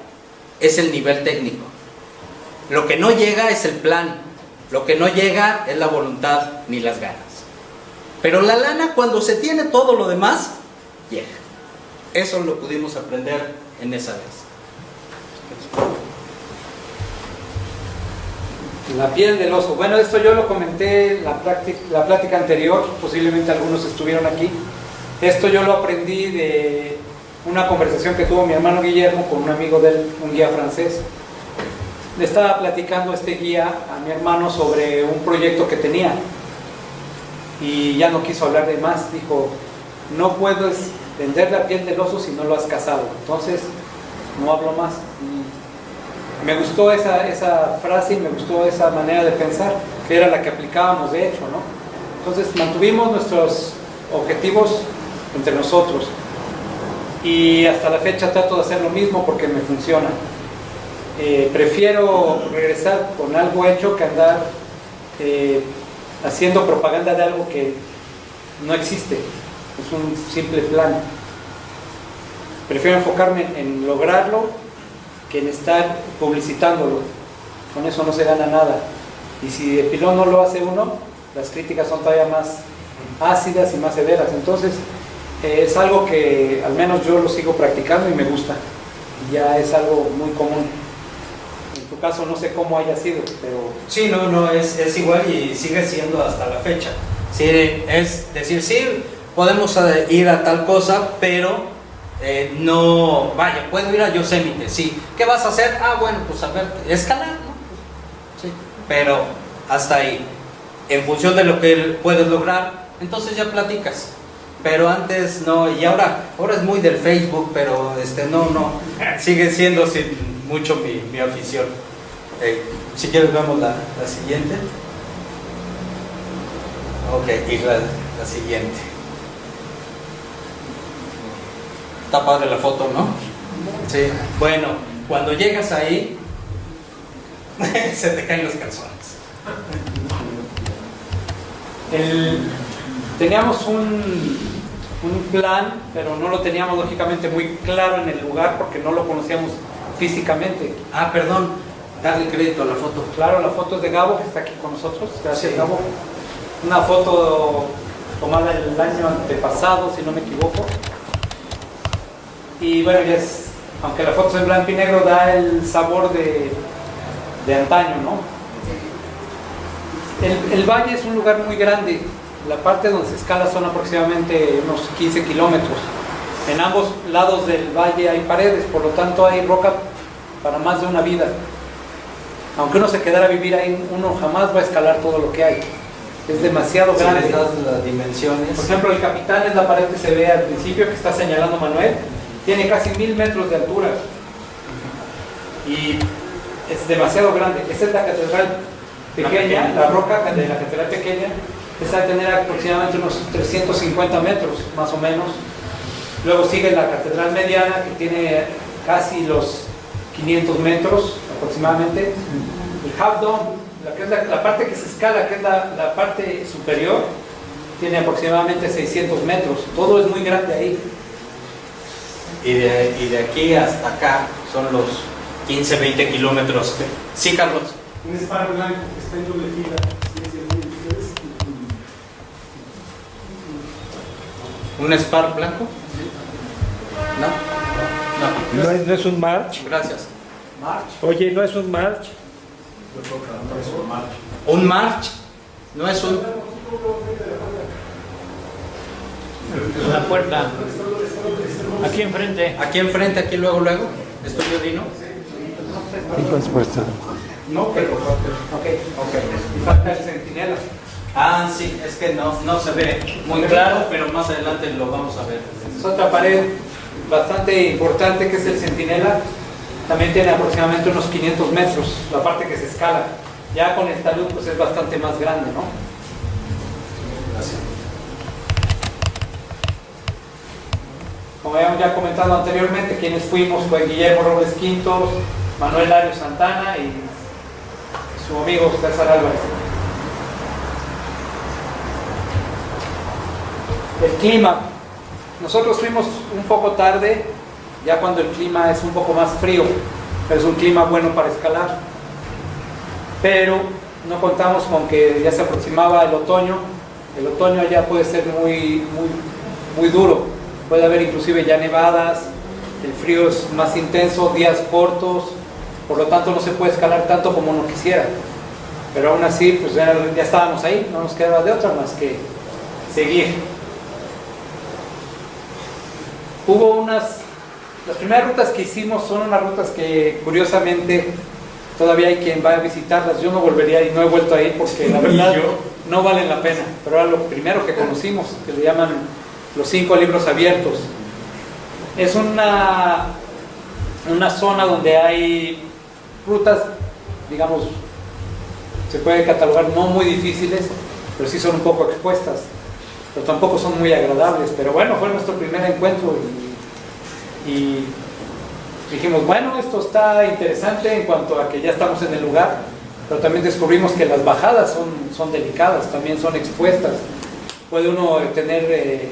es el nivel técnico. Lo que no llega es el plan. Lo que no llega es la voluntad ni las ganas. Pero la lana, cuando se tiene todo lo demás, llega. eso lo pudimos aprender en esa vez. La piel del oso. Bueno, esto yo lo comenté en la plática anterior, posiblemente algunos estuvieron aquí. Esto yo lo aprendí de una conversación que tuvo mi hermano Guillermo con un amigo de él, un guía francés. Le estaba platicando este guía a mi hermano sobre un proyecto que tenía y ya no quiso hablar de más. Dijo, no puedes vender la piel del oso si no lo has cazado. Entonces, no hablo más. Y me gustó esa frase y me gustó esa manera de pensar, que era la que aplicábamos de hecho, ¿no? Entonces, mantuvimos nuestros objetivos entre nosotros y hasta la fecha trato de hacer lo mismo porque me funciona. Prefiero regresar con algo hecho que andar haciendo propaganda de algo que no existe, es un simple plan. Prefiero enfocarme en lograrlo que en estar publicitándolo. Con eso no se gana nada, y si de pilón no lo hace uno, las críticas son todavía más ácidas y más severas. Entonces es algo que al menos yo lo sigo practicando y me gusta, y ya es algo muy común. En tu caso no sé cómo haya sido, pero... Sí, no, es igual y sigue siendo hasta la fecha. Sí, es decir, sí, podemos ir a tal cosa, pero no, vaya, puedo ir a Yosemite, sí. ¿Qué vas a hacer? Ah, bueno, pues a ver, escalar, ¿no? Sí, pero hasta ahí. En función de lo que puedes lograr, entonces ya platicas. Pero antes no, y ahora es muy del Facebook, pero no, sigue siendo mucho mi afición. Si quieres vemos la siguiente. Ok, y la siguiente. Está padre la foto, ¿no? Sí. Bueno, cuando llegas ahí, se te caen los calzones. Teníamos un plan, pero no lo teníamos lógicamente muy claro en el lugar porque no lo conocíamos físicamente. Ah, perdón, darle crédito a la foto. Claro, la foto es de Gabo, que está aquí con nosotros. Gracias, Sí. Gabo. Una foto tomada el año antepasado, si no me equivoco. Y bueno, aunque la foto es en blanco y negro, da el sabor de antaño, ¿no? El valle es un lugar muy grande. La parte donde se escala son aproximadamente unos 15 kilómetros. En ambos lados del valle hay paredes, por lo tanto hay roca para más de una vida. Aunque uno se quedara a vivir ahí, uno jamás va a escalar todo lo que hay. Es demasiado grande. Si les das las dimensiones. Por ejemplo, el Capitán es la pared que se ve al principio, que está señalando Manuel. Tiene casi 1000 metros de altura. Y es demasiado grande. Esa es la catedral pequeña, la roca de la catedral pequeña. Esa debe tener aproximadamente unos 350 metros, más o menos. Luego sigue la catedral mediana, que tiene casi los 500 metros aproximadamente. El Half Dome, que es la parte que se escala, que es la parte superior, tiene aproximadamente 600 metros. Todo es muy grande ahí. Y de aquí hasta acá son los 15, 20 kilómetros. Sí, Carlos. Un espar blanco que está en doble fila. ¿Un Spar blanco? No. No es un march. Gracias. Oye, ¿no es un march? ¿Un march? No es un... La puerta. Aquí enfrente. Aquí enfrente, aquí luego. ¿Estudio Dino? No, pero... Ok. Y falta el centinela. Ah, sí, es que no se ve muy claro, pero más adelante lo vamos a ver. Es otra pared bastante importante, que es el centinela. También tiene aproximadamente unos 500 metros, la parte que se escala. Ya con el talud pues es bastante más grande, ¿no? Gracias. Como habíamos ya comentado anteriormente, quienes fuimos fue Guillermo Robles Quintos, Manuel Lario Santana y su amigo César Álvarez. El clima. Nosotros fuimos un poco tarde, ya cuando el clima es un poco más frío, pero es un clima bueno para escalar. Pero no contamos con que ya se aproximaba el otoño. El otoño allá puede ser muy duro. puede haber inclusive ya nevadas, el frío es más intenso, días cortos, por lo tanto no se puede escalar tanto como uno quisiera. Pero aún así, pues ya estábamos ahí, no nos quedaba de otra más que seguir. Las primeras rutas que hicimos son unas rutas que curiosamente todavía hay quien va a visitarlas. Yo no volvería y no he vuelto a ir porque la verdad no valen la pena. Pero era lo primero que conocimos, que le llaman los 5 libros abiertos. Es una zona donde hay rutas, digamos, se puede catalogar no muy difíciles, pero sí son un poco expuestas, pero tampoco son muy agradables. Pero bueno, fue nuestro primer encuentro y dijimos, bueno, esto está interesante en cuanto a que ya estamos en el lugar, pero también descubrimos que las bajadas son delicadas, también son expuestas. Puede uno tener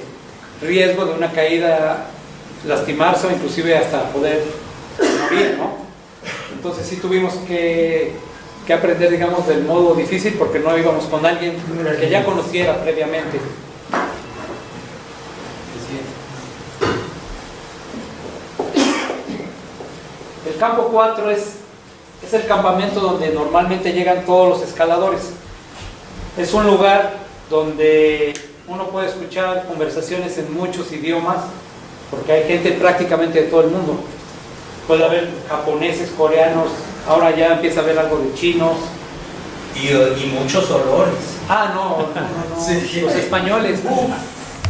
riesgo de una caída, lastimarse o inclusive hasta poder morir, ¿no? Entonces sí tuvimos que aprender, digamos, del modo difícil porque no íbamos con alguien que ya conociera previamente. El campo 4 es el campamento donde normalmente llegan todos los escaladores. Es un lugar donde uno puede escuchar conversaciones en muchos idiomas porque hay gente prácticamente de todo el mundo. Puede haber japoneses, coreanos, ahora ya empieza a haber algo de chinos. Y muchos olores. Ah, no. Sí. Los españoles.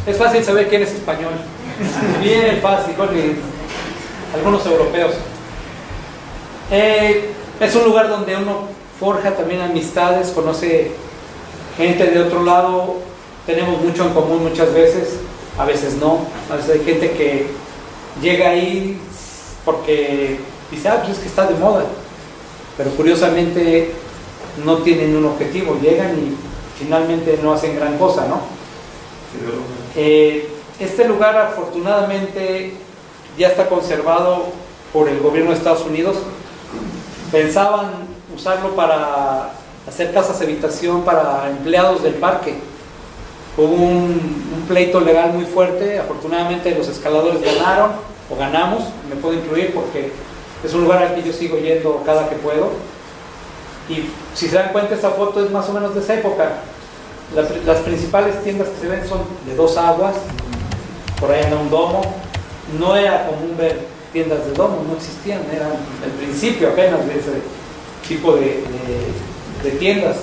Es fácil saber quién es español. Bien fácil, porque algunos europeos. Es un lugar donde uno forja también amistades, conoce gente de otro lado. Tenemos mucho en común muchas veces, a veces no. A veces hay gente que llega ahí porque dice, pues es que está de moda. Pero curiosamente no tienen un objetivo, llegan y finalmente no hacen gran cosa, ¿no? Este lugar afortunadamente ya está conservado por el gobierno de Estados Unidos. Pensaban usarlo para hacer casas de habitación para empleados del parque. Hubo un pleito legal muy fuerte, afortunadamente los escaladores ganaron, o ganamos, me puedo incluir porque es un lugar al que yo sigo yendo cada que puedo. Y si se dan cuenta, esta foto es más o menos de esa época. Las principales tiendas que se ven son de 2 aguas, por ahí anda un domo. No era común ver tiendas de domo, no existían, eran el principio apenas de ese tipo de tiendas.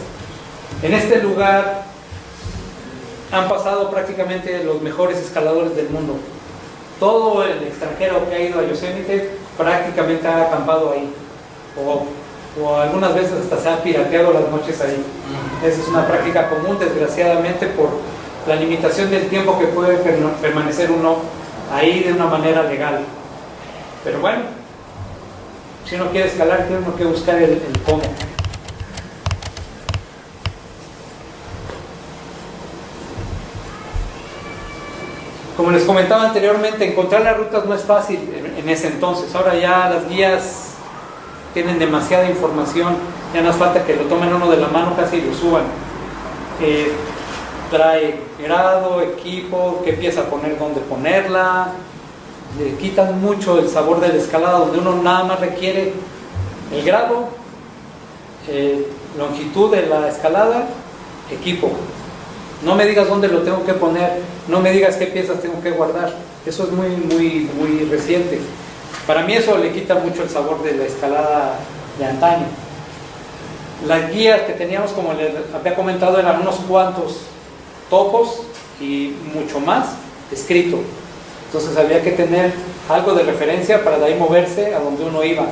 En este lugar han pasado prácticamente los mejores escaladores del mundo. Todo el extranjero que ha ido a Yosemite prácticamente ha acampado ahí, o algunas veces hasta se ha pirateado las noches ahí. Esa es una práctica común, desgraciadamente, por la limitación del tiempo que puede permanecer uno ahí de una manera legal. Pero bueno, si uno quiere escalar, tiene uno que buscar el cómo. Como les comentaba anteriormente, encontrar las rutas no es fácil en ese entonces. Ahora ya las guías tienen demasiada información, ya no hace falta que lo tomen uno de la mano casi y lo suban. Trae grado, equipo, qué pieza poner, dónde ponerla. Le quitan mucho el sabor de la escalada, donde uno nada más requiere el grado, longitud de la escalada, equipo. No me digas dónde lo tengo que poner, no me digas qué piezas tengo que guardar. Eso es muy reciente. Para mí eso le quita mucho el sabor de la escalada de antaño. Las guías que teníamos, como les había comentado, eran unos cuantos topos y mucho más escrito. Entonces había que tener algo de referencia para de ahí moverse a donde uno iba.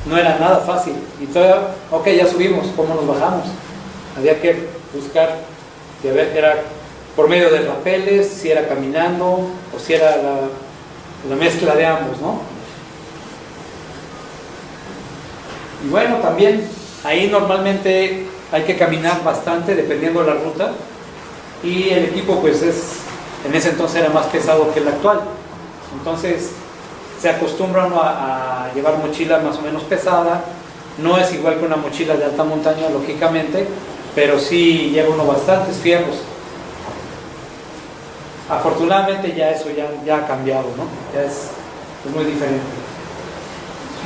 No era nada fácil. Y todavía, ok, ya subimos, ¿cómo nos bajamos? Había que buscar, y a ver, era por medio de rapeles, si era caminando o si era la mezcla de ambos, ¿no? Y bueno, también ahí normalmente hay que caminar bastante dependiendo de la ruta, y el equipo pues en ese entonces era más pesado que el actual. Entonces se acostumbra uno a llevar mochila más o menos pesada. No es igual que una mochila de alta montaña, lógicamente, pero sí lleva uno bastantes fierros. Afortunadamente ya eso ya ha cambiado, ¿no? Ya es muy diferente.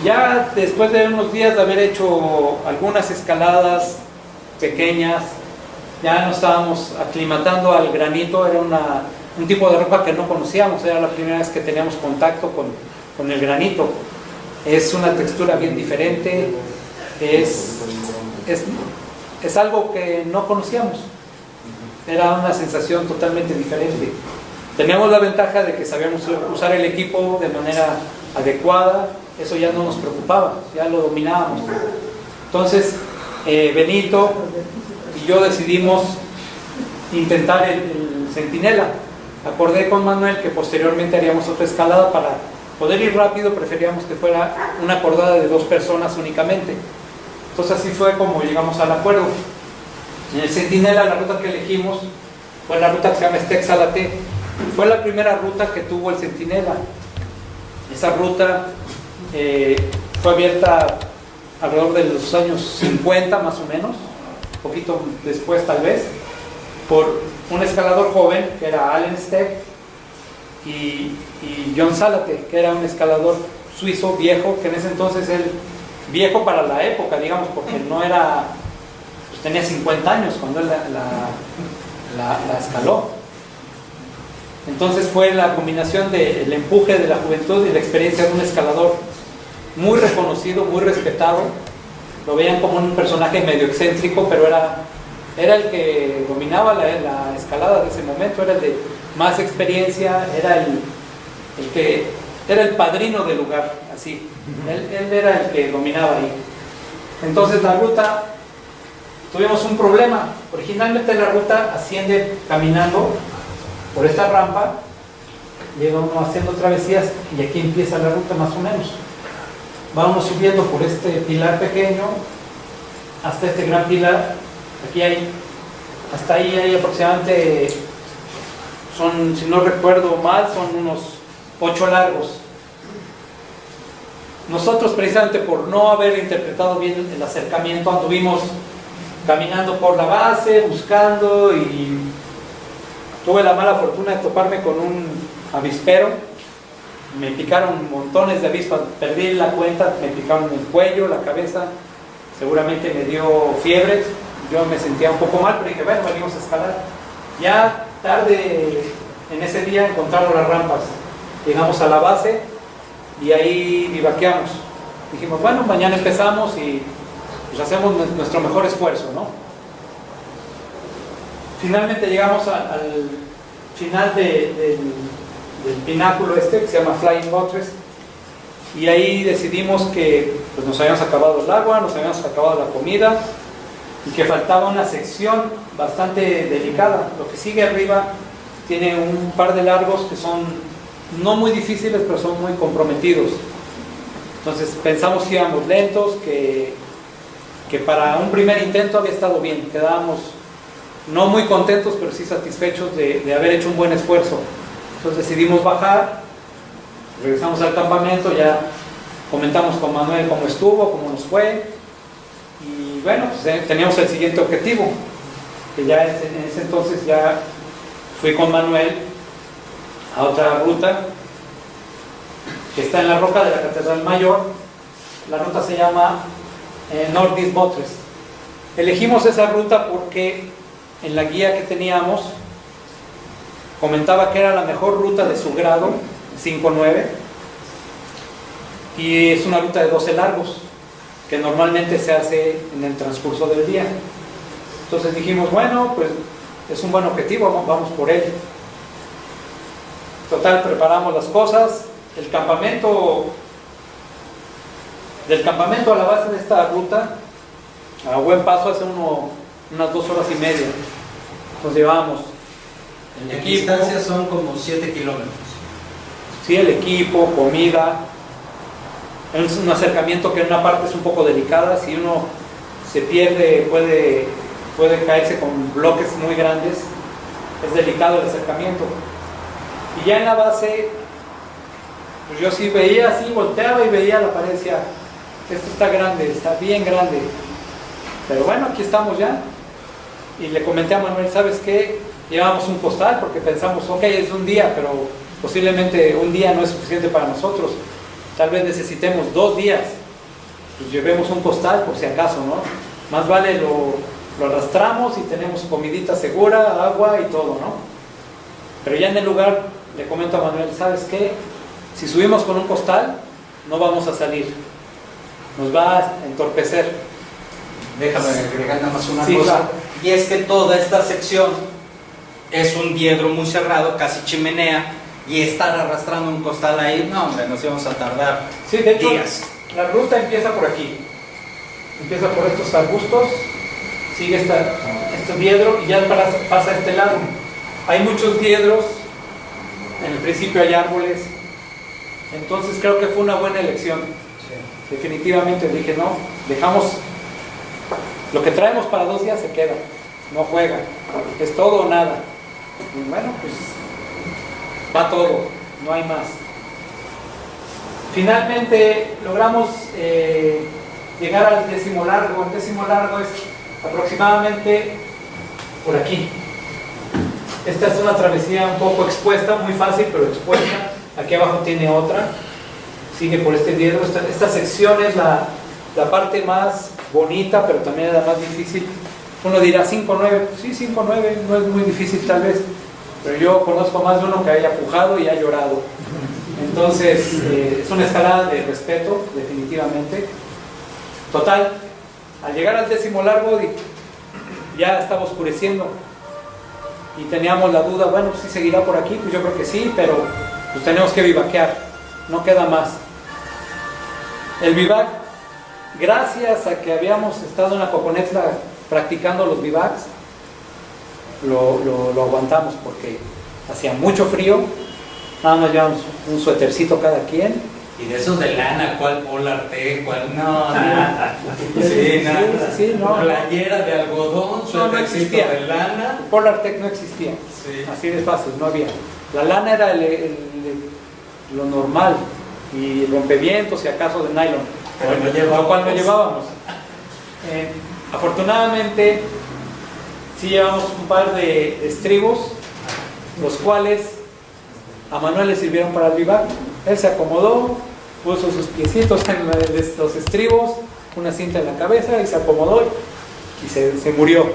Ya después de unos días de haber hecho algunas escaladas pequeñas, ya nos estábamos aclimatando al granito. Era un tipo de roca que no conocíamos, era la primera vez que teníamos contacto con el granito. Es una textura bien diferente, es algo que no conocíamos, era una sensación totalmente diferente. Teníamos la ventaja de que sabíamos usar el equipo de manera adecuada, eso ya no nos preocupaba, ya lo dominábamos. Entonces Benito y yo decidimos intentar el centinela. Acordé con Manuel que posteriormente haríamos otra escalada. Para poder ir rápido preferíamos que fuera una acordada de 2 personas únicamente. Entonces así fue como llegamos al acuerdo. En el centinela la ruta que elegimos fue la ruta que se llama Estexalate. Fue la primera ruta que tuvo el centinela. Esa ruta fue abierta alrededor de los años 50 más o menos, un poquito después tal vez, por un escalador joven que era Allen Steck y John Salate, que era un escalador suizo viejo, que en ese entonces él, viejo para la época, digamos, porque no era, pues tenía 50 años cuando él la escaló. Entonces fue la combinación del empuje de la juventud y la experiencia de un escalador muy reconocido, muy respetado. Lo veían como un personaje medio excéntrico, pero era el que dominaba la escalada de ese momento, era el de más experiencia, era el padrino del lugar, así. Él era el que dominaba ahí. Entonces la ruta, tuvimos un problema. Originalmente la ruta asciende caminando por esta rampa, llega uno haciendo travesías y aquí empieza la ruta más o menos. Vamos subiendo por este pilar pequeño hasta este gran pilar. Aquí hasta ahí hay aproximadamente, si no recuerdo mal, son unos 8 largos. Nosotros, precisamente por no haber interpretado bien el acercamiento, anduvimos caminando por la base, buscando, y tuve la mala fortuna de toparme con un avispero. Me picaron montones de avispas, perdí la cuenta, me picaron el cuello, la cabeza, seguramente me dio fiebre. Yo me sentía un poco mal, pero dije, bueno, venimos a escalar. Ya tarde en ese día encontramos las rampas, llegamos a la base y ahí vivaqueamos. Dijimos, bueno, mañana empezamos y pues hacemos nuestro mejor esfuerzo, ¿no? Finalmente llegamos al final del pináculo que se llama Flying Buttress, y ahí decidimos que pues, nos habíamos acabado el agua, nos habíamos acabado la comida y que faltaba una sección bastante delicada. Lo que sigue arriba tiene un par de largos que son no muy difíciles, pero son muy comprometidos. Entonces pensamos que íbamos lentos, que para un primer intento había estado bien. Quedábamos no muy contentos, pero sí satisfechos de haber hecho un buen esfuerzo. Entonces decidimos bajar, regresamos al campamento, ya comentamos con Manuel cómo estuvo, cómo nos fue, y bueno, pues teníamos el siguiente objetivo, que ya en ese entonces ya fui con Manuel a otra ruta que está en la roca de la Catedral Mayor. La ruta se llama Northeast Buttress. Elegimos esa ruta porque en la guía que teníamos comentaba que era la mejor ruta de su grado, 5-9, y es una ruta de 12 largos que normalmente se hace en el transcurso del día. Entonces dijimos, bueno, pues es un buen objetivo, vamos por él. Total, preparamos las cosas. Del campamento a la base de esta ruta, a buen paso, hace unas 2 horas y media. Nos llevamos en la distancia son como 7 kilómetros. Sí, el equipo, comida. Es un acercamiento que en una parte es un poco delicada. Si uno se pierde, puede caerse con bloques muy grandes. Es delicado el acercamiento. Y ya en la base, pues yo sí veía así, volteaba y veía la pared y decía, esto está grande, está bien grande. Pero bueno, aquí estamos ya. Y le comenté a Manuel, ¿sabes qué? llevamos un costal porque pensamos, ok, es un día, pero posiblemente un día no es suficiente para nosotros. Tal vez necesitemos 2 días. Pues llevemos un costal por si acaso, ¿no? Más vale lo arrastramos y tenemos comidita segura, agua y todo, ¿no? Pero ya en el lugar le comento a Manuel, ¿sabes qué? Si subimos con un costal, no vamos a salir. Nos va a entorpecer. Déjame agregar nada más una Sí, cosa. claro. Y es que toda esta sección es un diedro muy cerrado, casi chimenea, y estar arrastrando un costal ahí, no hombre, nos íbamos a tardar Sí, de hecho, días. la ruta empieza por aquí. Empieza por estos arbustos, sigue este diedro y ya pasa a este lado. Hay muchos diedros, en el principio hay árboles, entonces creo que fue una buena elección. Definitivamente dije, no, dejamos lo que traemos para 2 días, se queda, no juega, es todo o nada. Y bueno, pues va todo, no hay más. Finalmente logramos llegar al 10º largo. El 10º largo es aproximadamente por aquí. Esta es una travesía un poco expuesta, muy fácil, pero expuesta. Aquí abajo tiene otra, sigue por este diedro. Esta sección es la parte más bonita, pero también es la más difícil. Uno dirá 5-9, sí, 5-9, no es muy difícil tal vez, pero yo conozco más de uno que haya pujado y ha llorado. Entonces, es una escalada de respeto, definitivamente. Total, al llegar al 10º largo, ya estaba oscureciendo y teníamos la duda, bueno, si seguirá por aquí, pues yo creo que sí, pero pues tenemos que vivaquear, no queda más. El vivac, gracias a que habíamos estado en la Coconetla practicando los vivacs, lo aguantamos porque hacía mucho frío, nada más llevamos un suétercito cada quien. Y de esos de lana, ¿cuál Polar T? ¿Cuál? No, Sí, nada. sí, no. Playera de algodón, No suétercito existía. de lana. Polar Tech no existía, Sí. así de fácil, no había. La lana era lo normal y rompevientos y acaso de nylon, Pero no llevábamos. lo cual no llevábamos. Afortunadamente sí llevamos un par de estribos, los cuales a Manuel le sirvieron para el vivac. Él se acomodó, puso sus piecitos en los estribos, una cinta en la cabeza y se acomodó y se murió.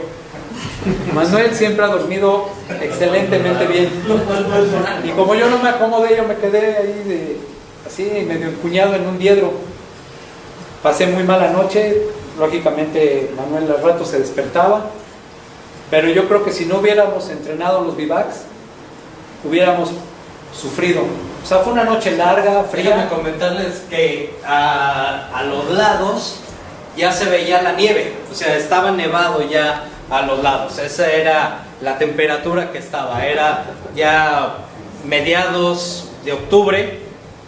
Manuel siempre ha dormido excelentemente bien. Y como yo no me acomodé, yo me quedé ahí así medio encuñado en un diedro. Pasé muy mala noche, lógicamente Manuel al rato se despertaba, pero yo creo que si no hubiéramos entrenado los vivacs, hubiéramos sufrido. O sea, fue una noche larga, Déjame fría. comentarles que a los lados ya se veía la nieve, o sea, estaba nevado ya a los lados. Esa era la temperatura que estaba, era ya mediados de octubre,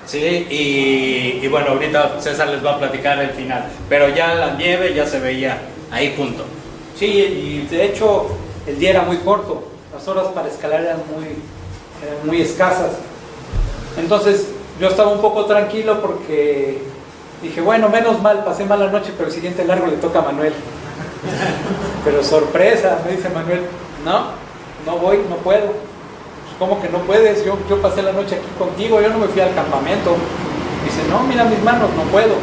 ¿sí? Y bueno, ahorita César les va a platicar el final, pero ya la nieve ya se veía ahí junto. Sí, y de hecho el día era muy corto, las horas para escalar eran muy escasas. Entonces yo estaba un poco tranquilo porque dije, bueno, menos mal, pasé mala noche, pero el siguiente largo le toca a Manuel. Pero sorpresa, me dice Manuel, no voy, no puedo. Pues, ¿cómo que no puedes? Yo pasé la noche aquí contigo, yo no me fui al campamento. Dice, no, mira mis manos, no puedo.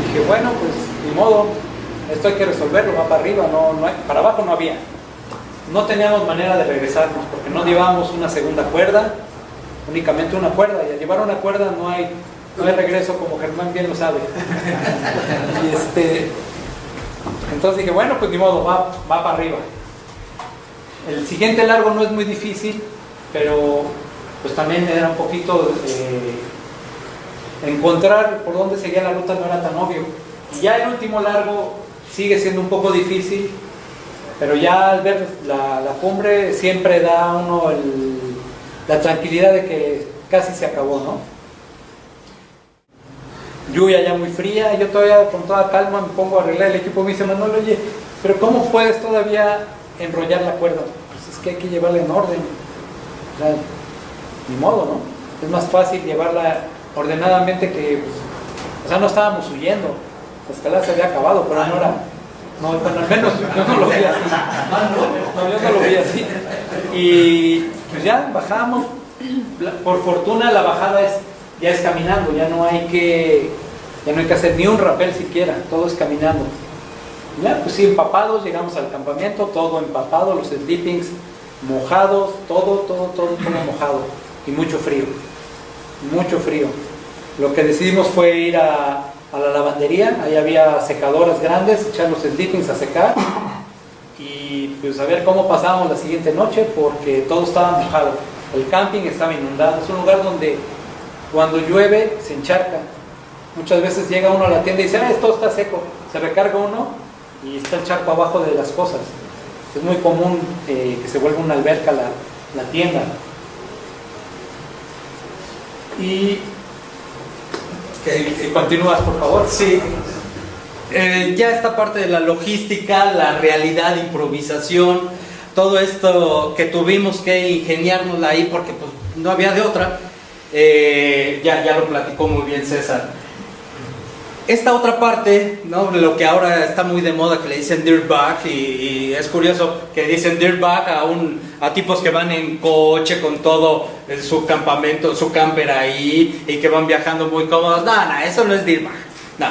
Dije, bueno, pues ni modo, esto hay que resolverlo, va para arriba, no hay, para abajo no había. No teníamos manera de regresarnos porque no llevábamos una segunda cuerda, únicamente una cuerda, y al llevar una cuerda no hay regreso, como Germán bien lo sabe. Y entonces dije, bueno, pues ni modo, va para arriba. El siguiente largo no es muy difícil, pero pues también era un poquito encontrar por dónde seguía la ruta, no era tan obvio. Y ya el último largo sigue siendo un poco difícil, pero ya al ver la cumbre siempre da uno la tranquilidad de que casi se acabó, ¿no? Lluvia ya muy fría, yo todavía con toda calma me pongo a arreglar el equipo. Me dice Manuel, oye, pero ¿cómo puedes todavía enrollar la cuerda? Pues es que hay que llevarla en orden. O sea, ni modo, ¿no? Es más fácil llevarla ordenadamente que, pues, o sea, no estábamos huyendo, la escalada se había acabado, pero no era. No, bueno, al menos yo no lo vi así. No, yo no lo vi así. Y pues ya bajamos. Por fortuna la bajada ya es caminando, ya no hay que hacer ni un rappel siquiera, todo es caminando. Ya, pues sí, empapados, llegamos al campamento, todo empapado, los sleepings mojados, todo mojado y mucho frío. Lo que decidimos fue ir a la lavandería, ahí había secadoras grandes, echar los sleepings a secar y pues a ver cómo pasábamos la siguiente noche porque todo estaba mojado. El camping estaba inundado, es un lugar donde cuando llueve se encharca. Muchas veces llega uno a la tienda y dice, esto está seco, se recarga uno y está el charco abajo de las cosas. Es muy común que se vuelva una alberca la tienda. Y continúas, por favor. Sí. Ya esta parte de la logística, la realidad, improvisación, todo esto que tuvimos que ingeniárnosla ahí porque pues, no había de otra, ya lo platicó muy bien César. Esta otra parte, ¿no? Lo que ahora está muy de moda que le dicen dirtbag y es curioso que dicen dirtbag a tipos que van en coche con todo su campamento, su camper ahí y que van viajando muy cómodos. No, eso no es dirtbag. No.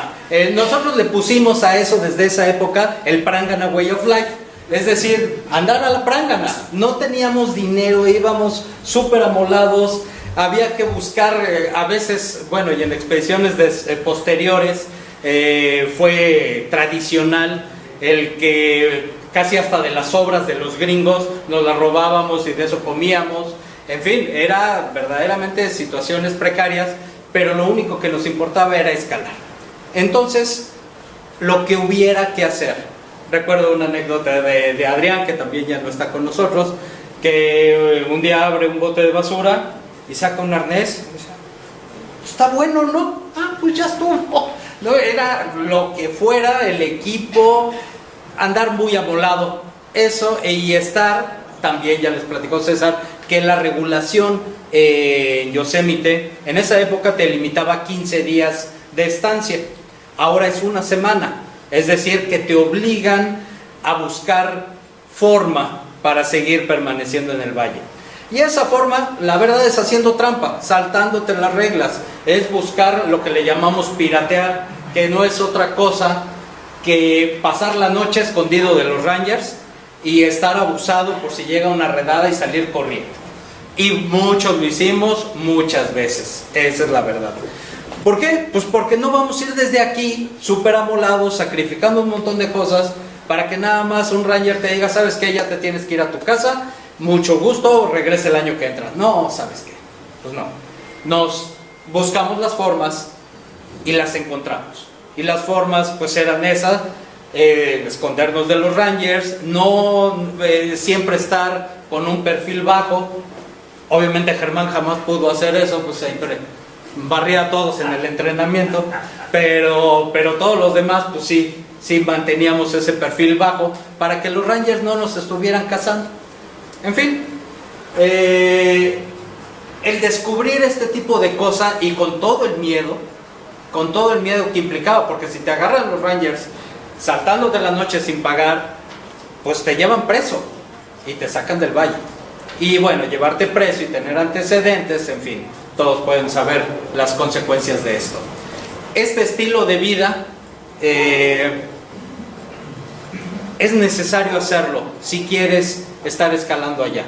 Nosotros le pusimos a eso desde esa época el Prangana Way of Life. Es decir, andar a la prángana. No teníamos dinero, íbamos súper amolados. Había que buscar, a veces, bueno, y en expediciones posteriores fue tradicional el que casi hasta de las sobras de los gringos nos las robábamos y de eso comíamos. En fin, era verdaderamente situaciones precarias, pero lo único que nos importaba era escalar. Entonces, lo que hubiera que hacer. Recuerdo una anécdota de Adrián, que también ya no está con nosotros, que un día abre un bote de basura y saca un arnés y dice, está bueno, ¿no? Pues ya estuvo. No, era lo que fuera, el equipo, andar muy amolado, eso, y estar, también ya les platicó César, que la regulación en Yosemite, en esa época te limitaba 15 días de estancia, ahora es una semana, es decir, que te obligan a buscar forma para seguir permaneciendo en el valle. Y esa forma, la verdad, es haciendo trampa, saltándote las reglas, es buscar lo que le llamamos piratear, que no es otra cosa que pasar la noche escondido de los Rangers y estar abusado por si llega una redada y salir corriendo. Y muchos lo hicimos muchas veces, esa es la verdad. ¿Por qué? Pues porque no vamos a ir desde aquí súper amolados, sacrificando un montón de cosas para que nada más un Ranger te diga, ¿sabes qué? Ya te tienes que ir a tu casa, mucho gusto, regrese el año que entra. No, ¿sabes qué? Pues no. Nos buscamos las formas y las encontramos. Y las formas pues eran esas, escondernos de los Rangers, no siempre estar con un perfil bajo. Obviamente Germán jamás pudo hacer eso, pues siempre barría a todos en el entrenamiento, pero todos los demás pues sí manteníamos ese perfil bajo para que los Rangers no nos estuvieran cazando. En fin, el descubrir este tipo de cosas y con todo el miedo que implicaba, porque si te agarran los Rangers saltando de la noche sin pagar, pues te llevan preso y te sacan del valle. Y bueno, llevarte preso y tener antecedentes, en fin, todos pueden saber las consecuencias de esto. Este estilo de vida es necesario hacerlo si quieres estar escalando allá.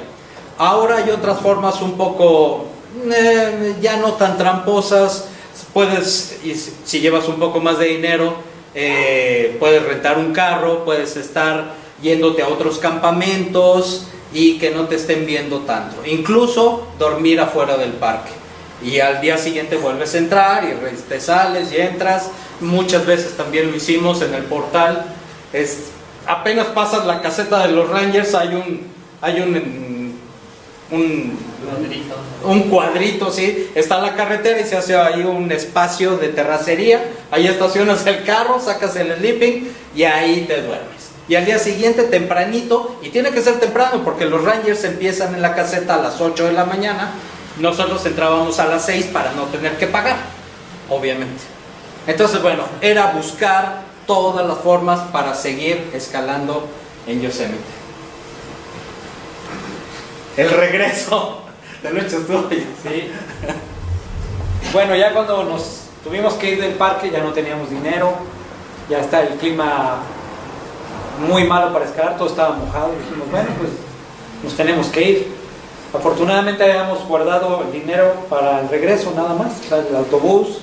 Ahora hay otras formas un poco ya no tan tramposas. Puedes, si llevas un poco más de dinero, puedes rentar un carro, puedes estar yéndote a otros campamentos y que no te estén viendo tanto, incluso dormir afuera del parque y al día siguiente vuelves a entrar y te sales y entras. Muchas veces también lo hicimos en el portal. Apenas pasas la caseta de los Rangers, hay un cuadrito, ¿sí? Está la carretera y se hace ahí un espacio de terracería, ahí estacionas el carro, sacas el sleeping y ahí te duermes. Y al día siguiente tempranito, y tiene que ser temprano porque los Rangers empiezan en la caseta a las 8 de la mañana, nosotros entrábamos a las 6 para no tener que pagar, obviamente. Entonces bueno, era buscar todas las formas para seguir escalando en Yosemite. El regreso de nuestros dueños. Sí. Bueno, ya cuando nos tuvimos que ir del parque ya no teníamos dinero, ya está el clima muy malo para escalar, todo estaba mojado y dijimos, bueno, pues nos tenemos que ir. Afortunadamente habíamos guardado el dinero para el regreso nada más, o sea, el autobús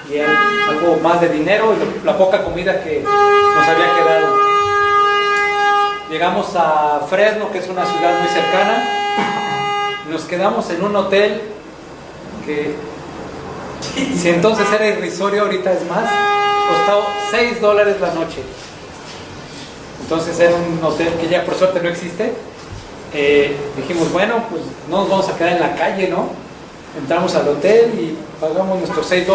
y algo más de dinero y la poca comida que nos había quedado. Llegamos a Fresno, que es una ciudad muy cercana, y nos quedamos en un hotel que, si entonces era irrisorio, ahorita es más, costaba $6 la noche. Entonces era un hotel que ya por suerte no existe. Dijimos, bueno, pues no nos vamos a quedar en la calle, ¿no? Entramos al hotel y pagamos nuestros $6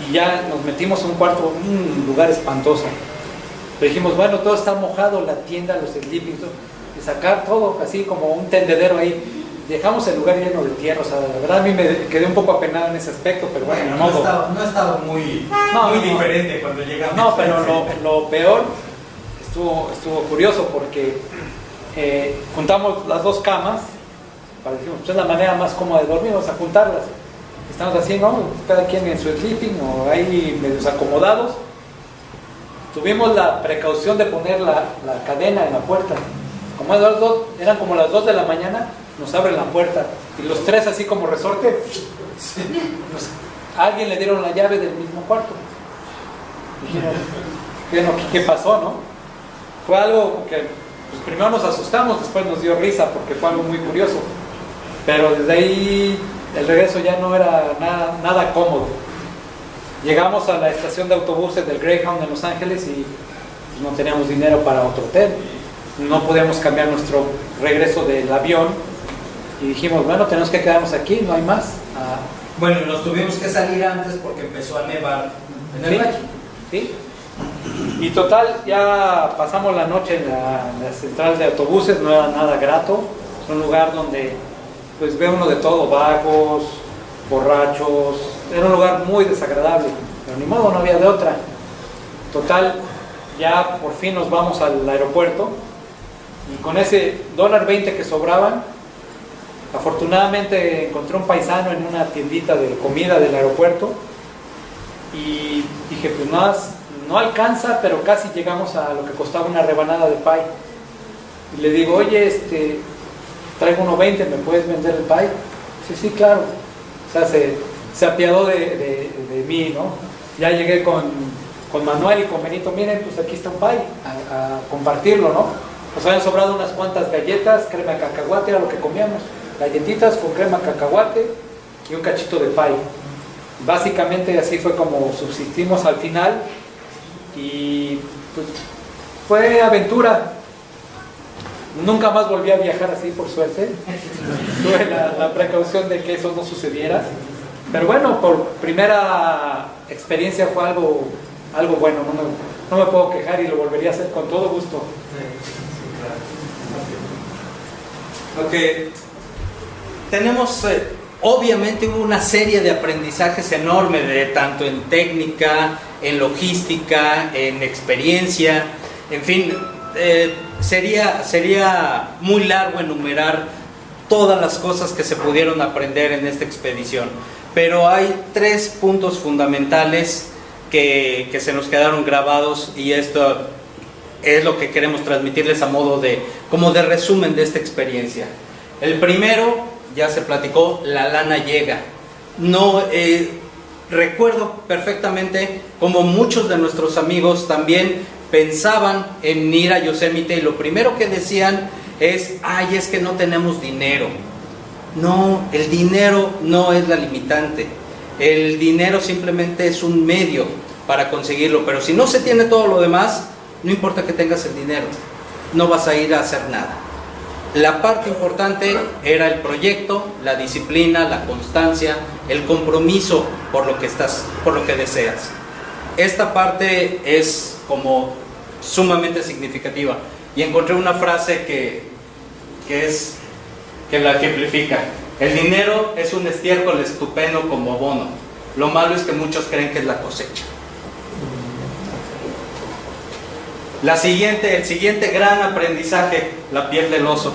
y ya nos metimos en un cuarto, un lugar espantoso. Pero dijimos, bueno, todo está mojado, la tienda, los sleepings, y sacar todo así como un tendedero ahí. Dejamos el lugar lleno de tierra, o sea, la verdad a mí me quedé un poco apenado en ese aspecto, pero bueno, no estaba muy diferente cuando llegamos. No, pero lo peor estuvo curioso porque juntamos las dos camas, decimos, pues es la manera más cómoda de dormir, vamos a juntarlas. Estamos así, ¿no? Cada quien en su sleeping o ahí medios acomodados. Tuvimos la precaución de poner la cadena en la puerta. Como eran como las 2 de la mañana, nos abren la puerta y los tres así como resorte, a alguien le dieron la llave del mismo cuarto. Dijimos, ¿qué pasó, no? Fue algo que pues, primero nos asustamos, después nos dio risa porque fue algo muy curioso, pero desde ahí el regreso ya no era nada cómodo. Llegamos a la estación de autobuses del Greyhound en Los Ángeles y no teníamos dinero para otro hotel, no podíamos cambiar nuestro regreso del avión y dijimos, bueno, tenemos que quedarnos aquí, no hay más. Bueno, nos tuvimos que salir antes porque empezó a nevar en el valle. Sí. Y total, ya pasamos la noche en la central de autobuses, no era nada grato, es un lugar donde pues ve uno de todo, vagos, borrachos, era un lugar muy desagradable, pero ni modo, no había de otra. Total, ya por fin nos vamos al aeropuerto y con ese $1.20 que sobraban, afortunadamente encontré un paisano en una tiendita de comida del aeropuerto y dije, pues no alcanza, pero casi llegamos a lo que costaba una rebanada de pie. Y le digo, oye, traigo $1.20, ¿me puedes vender el pie? Sí, claro. O sea, se apiadó de mí, ¿no? Ya llegué con Manuel y con Benito, miren, pues aquí está un pie, a compartirlo, ¿no? Nos habían sobrado unas cuantas galletas, crema de cacahuate, era lo que comíamos. Galletitas con crema de cacahuate y un cachito de pie. Básicamente así fue como subsistimos al final y pues fue aventura. Nunca más volví a viajar así, por suerte. Tuve la precaución de que eso no sucediera. Pero bueno, por primera experiencia fue algo bueno. No me puedo quejar y lo volvería a hacer con todo gusto. Lo que tenemos, obviamente hubo una serie de aprendizajes enormes, tanto en técnica, en logística, en experiencia, en fin, sería muy largo enumerar todas las cosas que se pudieron aprender en esta expedición, pero hay 3 puntos fundamentales que se nos quedaron grabados y esto es lo que queremos transmitirles a modo como de resumen de esta experiencia. El primero, ya se platicó, la lana llega. No, recuerdo perfectamente como muchos de nuestros amigos también pensaban en ir a Yosemite y lo primero que decían es que no tenemos dinero. No, el dinero no es la limitante. El dinero simplemente es un medio para conseguirlo, pero si no se tiene todo lo demás, no importa que tengas el dinero, no vas a ir a hacer nada. La parte importante era el proyecto, la disciplina, la constancia, el compromiso por lo que deseas. Esta parte es como sumamente significativa y encontré una frase que la ejemplifica. El dinero es un estiércol estupendo como abono. Lo malo es que muchos creen que es la cosecha. El siguiente gran aprendizaje, la piel del oso.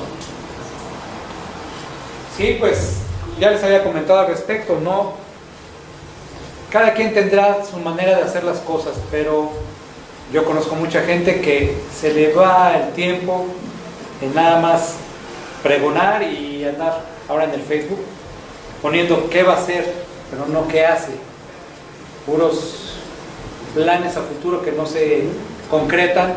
Sí, pues ya les había comentado al respecto, ¿no? Cada quien tendrá su manera de hacer las cosas, pero yo conozco mucha gente que se le va el tiempo en nada más pregonar y andar ahora en el Facebook poniendo qué va a hacer, pero no qué hace. Puros planes a futuro que no se concretan.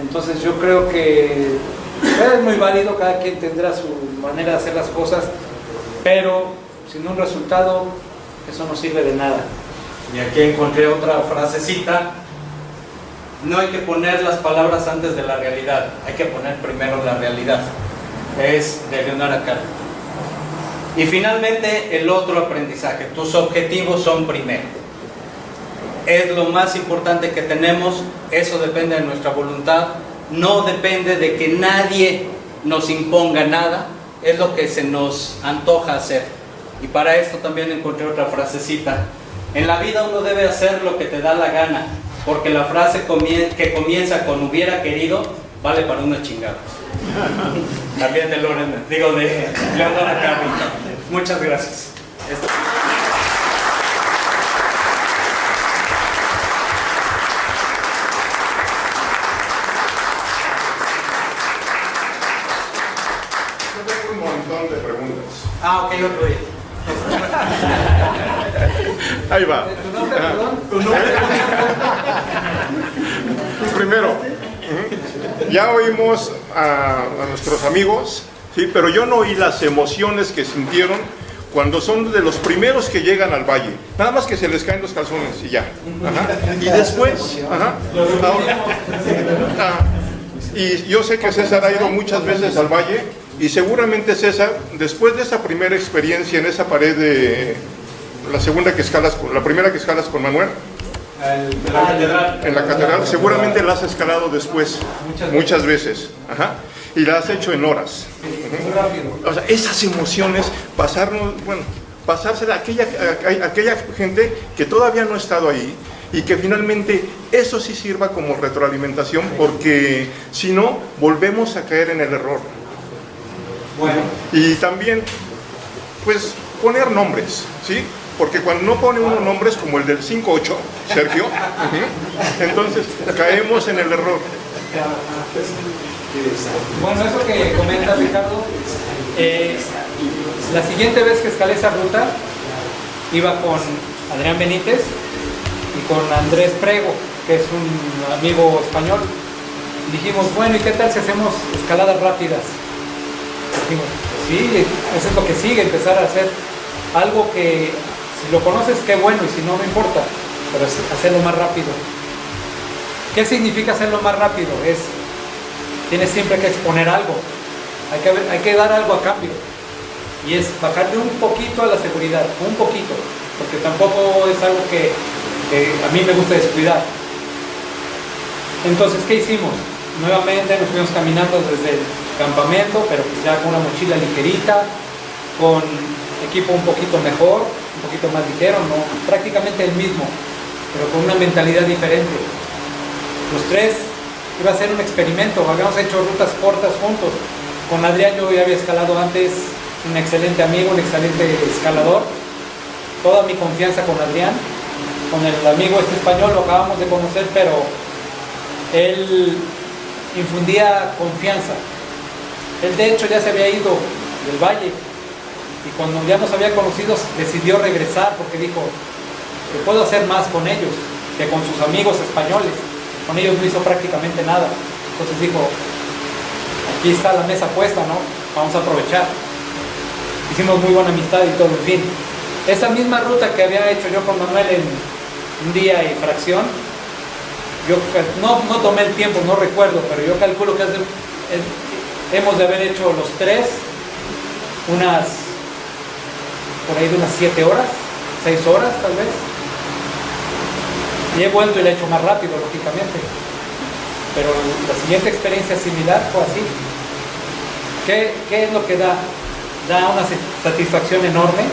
Entonces yo creo que es muy válido, cada quien tendrá su manera de hacer las cosas, pero sin un resultado eso no sirve de nada. Y aquí encontré otra frasecita: no hay que poner las palabras antes de la realidad, hay que poner primero la realidad. Es de Leonardo Carr. Y finalmente el otro aprendizaje: tus objetivos son primero. Es lo más importante que tenemos, eso depende de nuestra voluntad, no depende de que nadie nos imponga nada, es lo que se nos antoja hacer. Y para esto también encontré otra frasecita: en la vida uno debe hacer lo que te da la gana, porque la frase que comienza con hubiera querido vale para una chingada. También de Leonardo Carr. Muchas gracias. Yo tengo un montón de preguntas. Ok, otro día. Ahí va. ¿Tu nombre, perdón? ¿Tu nombre? Primero, ya oímos a nuestros amigos, ¿sí? Pero yo no oí las emociones que sintieron cuando son de los primeros que llegan al valle. Nada más que se les caen los calzones y ya. Ajá. Y después, ajá, y yo sé que César ha ido muchas veces al valle, y seguramente César, después de esa primera experiencia en esa pared de la primera que escalas con Manuel, en la catedral, seguramente la has escalado después, muchas veces. Ajá. Y la has hecho en horas. O sea, esas emociones, pasársela a aquella gente que todavía no ha estado ahí, y que finalmente eso sí sirva como retroalimentación, porque si no, volvemos a caer en el error. Bueno. Y también, pues, poner nombres, ¿sí? Porque cuando no pone uno nombres como el del 5-8, Sergio, entonces caemos en el error. Bueno, eso que comenta Ricardo, la siguiente vez que escalé esa ruta, iba con Adrián Benítez y con Andrés Prego, que es un amigo español. Dijimos, bueno, ¿y qué tal si hacemos escaladas rápidas? Dijimos, sí, eso es lo que sigue, empezar a hacer algo que, si lo conoces, qué bueno, y si no, no importa, pero es hacerlo más rápido. ¿Qué significa hacerlo más rápido? Tienes siempre que exponer algo, hay que dar algo a cambio, y es bajarle un poquito a la seguridad, un poquito, porque tampoco es algo que a mí me gusta descuidar. Entonces, ¿qué hicimos? Nuevamente nos fuimos caminando desde el campamento, pero ya con una mochila ligerita, con equipo un poquito mejor, un poquito más ligero, no prácticamente el mismo, pero con una mentalidad diferente. Los tres iba a ser un experimento, habíamos hecho rutas cortas juntos. Con Adrián yo ya había escalado antes, un excelente amigo, un excelente escalador. Toda mi confianza con Adrián. Con el amigo español lo acabamos de conocer, pero él infundía confianza. Él de hecho ya se había ido del valle, y cuando ya nos había conocido decidió regresar, porque dijo que puedo hacer más con ellos que con sus amigos españoles. Con ellos no hizo prácticamente nada. Entonces dijo, aquí está la mesa puesta, ¿no? Vamos a aprovechar. Hicimos muy buena amistad y todo, en fin. Esa misma ruta que había hecho yo con Manuel en un día y fracción, yo no tomé el tiempo, no recuerdo, pero yo calculo que hemos de haber hecho los tres por ahí de unas 7 horas, 6 horas tal vez. Y he vuelto y lo he hecho más rápido, lógicamente. Pero la siguiente experiencia similar fue así. ¿Qué es lo que da? Da una satisfacción enorme.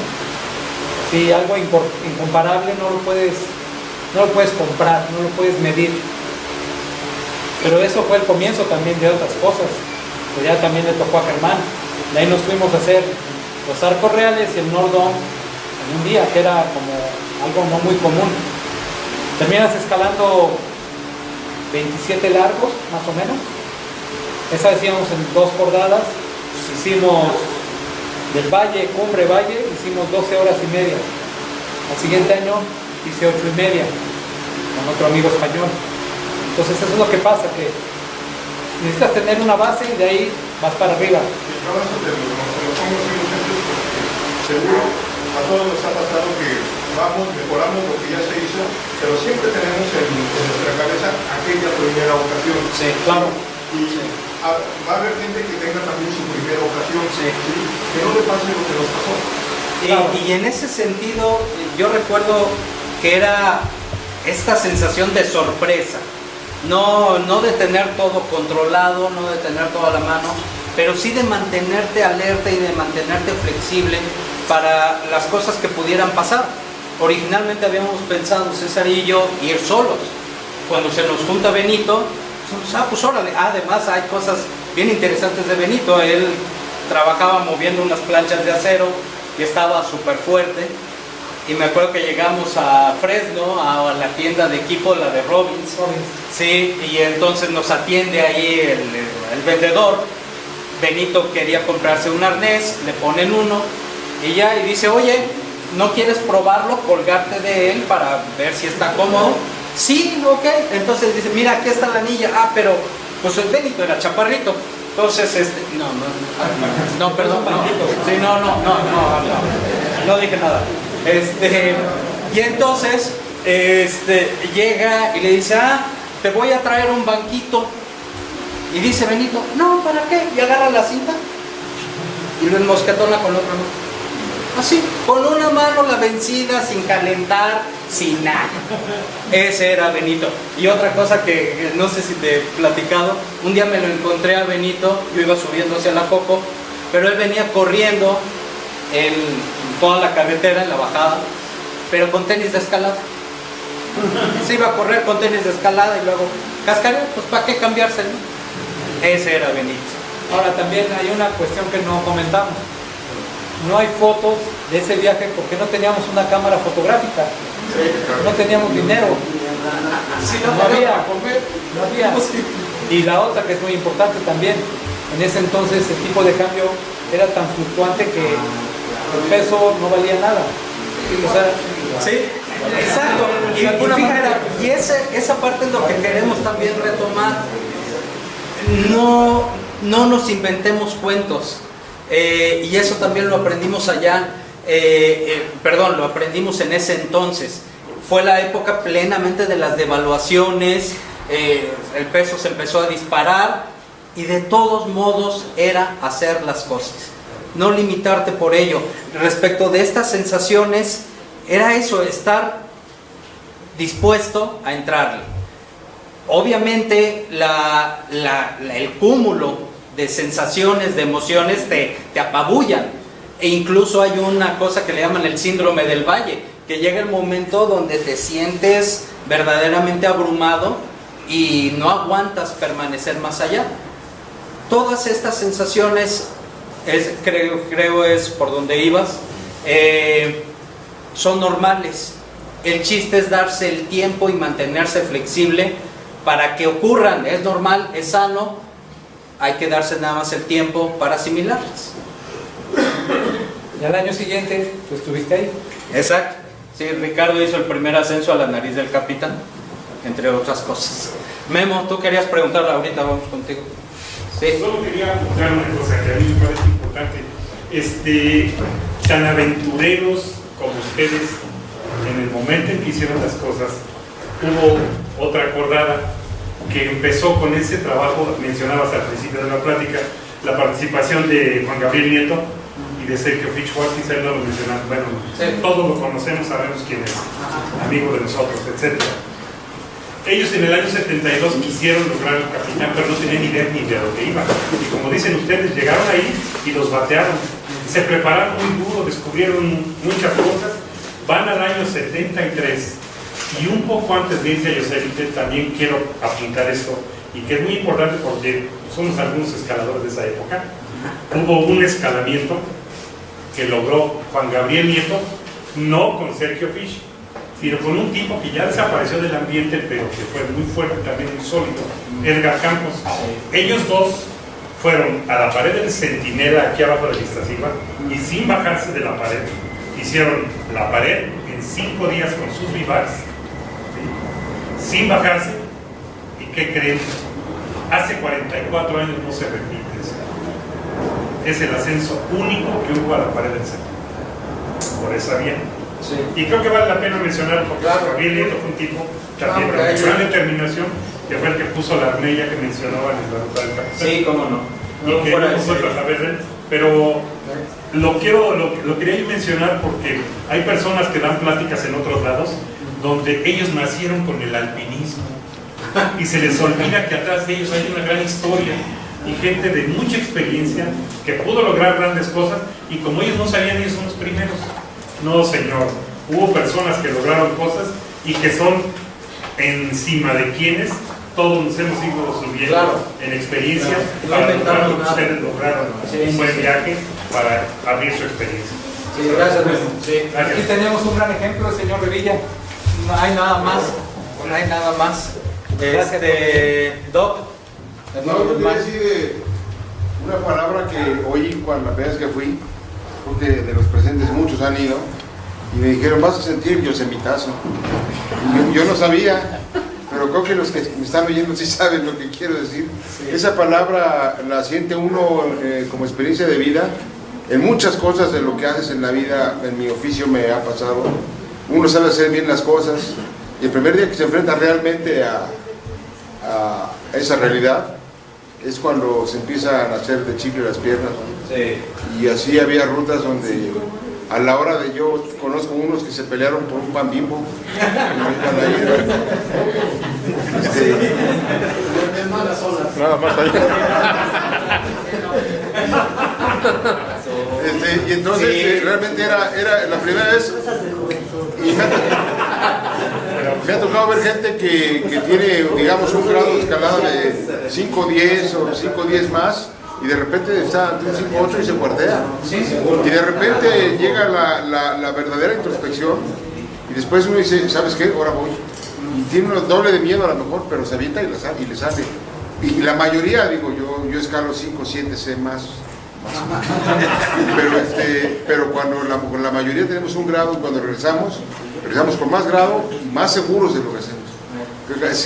Si algo incomparable no lo puedes comprar, no lo puedes medir. Pero eso fue el comienzo también de otras cosas. Pues ya también le tocó a Germán. De ahí nos fuimos a hacer los arcos reales y el Nordón en un día, que era como algo no muy común. Terminas escalando 27 largos, más o menos. Esa hacíamos en 2 jornadas. Hicimos del valle, cumbre valle, hicimos 12 horas y media. Al siguiente año hice 8 y media con otro amigo español. Entonces eso es lo que pasa, que necesitas tener una base y de ahí vas para arriba. Seguro a todos nos ha pasado que vamos, mejoramos lo que ya se hizo, pero siempre tenemos en nuestra cabeza aquella primera ocasión. Sí, claro. Y va a haber gente que tenga también su primera ocasión, ¿sí? Que no le pase lo que nos pasó. Y en ese sentido, yo recuerdo que era esta sensación de sorpresa. No de tener todo controlado, no de tener todo a la mano, pero sí de mantenerte alerta y de mantenerte flexible para las cosas que pudieran pasar. Originalmente habíamos pensado, César y yo, ir solos. Cuando se nos junta Benito, pues órale. Además hay cosas bien interesantes de Benito. Él trabajaba moviendo unas planchas de acero y estaba súper fuerte. Y me acuerdo que llegamos a Fresno, a la tienda de equipo, la de Robbins. Sí, y entonces nos atiende ahí el vendedor. Benito quería comprarse un arnés, le ponen uno y ya, y dice, oye, ¿no quieres probarlo, colgarte de él para ver si está cómodo? Sí, ok. Entonces dice, mira, aquí está la anilla. Ah, pero pues el Benito era chaparrito. Entonces, no, perdón, no. Sí, no dije nada. Y entonces, llega y le dice, te voy a traer un banquito. Y dice Benito, no, ¿para qué? Y agarra la cinta y lo enmosquetona con otra mano. Así, con una mano la vencida, sin calentar, sin nada. Ese era Benito. Y otra cosa que no sé si te he platicado, un día me lo encontré a Benito, yo iba subiendo hacia la Coco, pero él venía corriendo en toda la carretera, en la bajada, pero con tenis de escalada. Se iba a correr con tenis de escalada y luego cascareo, pues ¿para qué cambiarse? Ese era Benito. Ahora también hay una cuestión que no comentamos. No hay fotos de ese viaje porque no teníamos una cámara fotográfica. No teníamos dinero. No había. Y la otra que es muy importante también, en ese entonces el tipo de cambio era tan fluctuante que el peso no valía nada. O sea, sí, exacto. Y fíjate, esa parte es lo que queremos también retomar. No nos inventemos cuentos. Y eso también lo aprendimos allá, lo aprendimos en ese entonces. Fue la época plenamente de las devaluaciones, el peso se empezó a disparar y de todos modos era hacer las cosas, no limitarte por ello. Respecto de estas sensaciones, era eso, estar dispuesto a entrarle. Obviamente el cúmulo de sensaciones, de emociones te apabullan, e incluso hay una cosa que le llaman el síndrome del valle, que llega el momento donde te sientes verdaderamente abrumado y no aguantas permanecer más allá. Todas estas sensaciones, creo es por donde ibas, son normales. El chiste es darse el tiempo y mantenerse flexible para que ocurran. Es normal, es sano. Hay que darse nada más el tiempo para asimilarlas. Y al año siguiente, tú estuviste ahí. Exacto. Sí, Ricardo hizo el primer ascenso a la nariz del capitán, entre otras cosas. Memo, tú querías preguntar, ahorita vamos contigo. Sí. Solo quería apuntar una cosa que a mí me parece importante. Tan aventureros como ustedes, en el momento en que hicieron las cosas, hubo otra acordada que empezó con ese trabajo. Mencionabas al principio de la plática la participación de Juan Gabriel Nieto y de Sergio Fitzgerald, quizá no lo mencionamos, bueno, sí, todos lo conocemos, sabemos quién es, amigo de nosotros, etc. Ellos en el año 72 quisieron lograr el capitán, pero no tenían idea ni de dónde iban. Y como dicen ustedes, llegaron ahí y los batearon. Se prepararon muy duro, descubrieron muchas cosas. Van al año 73. Y un poco antes de irse a Yosemite, también quiero apuntar esto. y que es muy importante porque somos algunos escaladores de esa época. Hubo un escalamiento que logró Juan Gabriel Nieto, no con Sergio Fish, sino con un tipo que ya desapareció del ambiente, pero que fue muy fuerte, también muy sólido, Edgar Campos. Ellos dos fueron a la pared del Centinela, aquí abajo de la Iztaccíhuatl, y sin bajarse de la pared, hicieron la pared en 5 días con sus vivares, ¿sí? Sin bajarse. ¿Y qué creen? Hace 44 años no se repite eso. Es el ascenso único que hubo a la pared del Centinela, por esa vía. Sí. Y creo que vale la pena mencionar, porque Gabriel Nieto fue un tipo también de gran determinación, que fue el que puso la armella que mencionaban en la ruta del Capitán. Sí, cómo no. Y que no nosotros a ver, pero lo quería yo mencionar porque hay personas que dan pláticas en otros lados donde ellos nacieron con el alpinismo y se les olvida que atrás de ellos hay una gran historia y gente de mucha experiencia que pudo lograr grandes cosas, y como ellos no sabían, ellos son los primeros. No, señor, hubo personas que lograron cosas y que son encima de quienes todos nos hemos ido subiendo, claro, en experiencia, claro, para lograr lo que nada. ustedes lograron, un buen viaje para abrir su experiencia. Sí, gracias, sí. Gracias. Aquí tenemos un gran ejemplo, señor Revilla. No hay nada más. No hay nada más. Doc. No, yo quería decir una palabra que oí cuando la vez que fui, porque de los presentes muchos han ido, y me dijeron, vas a sentir yosemitazo. Y yo no sabía, pero creo que los que me están oyendo sí saben lo que quiero decir. Sí. Esa palabra la siente uno como experiencia de vida. En muchas cosas de lo que haces en la vida, en mi oficio me ha pasado. Uno sabe hacer bien las cosas, y el primer día que se enfrenta realmente a esa realidad es cuando se empiezan a hacer de chicle las piernas, ¿no? Sí. Y así había rutas donde a la hora de, yo conozco unos que se pelearon por un pan Bimbo. Nada más ahí. Y entonces sí, realmente era la primera vez, y me ha tocado ver gente que tiene, digamos, un grado de escalada de 5-10 o 5-10 más, y de repente está ante un 5-8 y se cuartea. Y de repente llega la verdadera introspección, y después uno dice, ¿sabes qué? Ahora voy. Y tiene un doble de miedo a lo mejor, pero se avienta y le sale. Y la mayoría, digo, yo escalo 5-7 C más. Pero cuando la mayoría tenemos un grado, cuando regresamos con más grado, más seguros de lo que hacemos.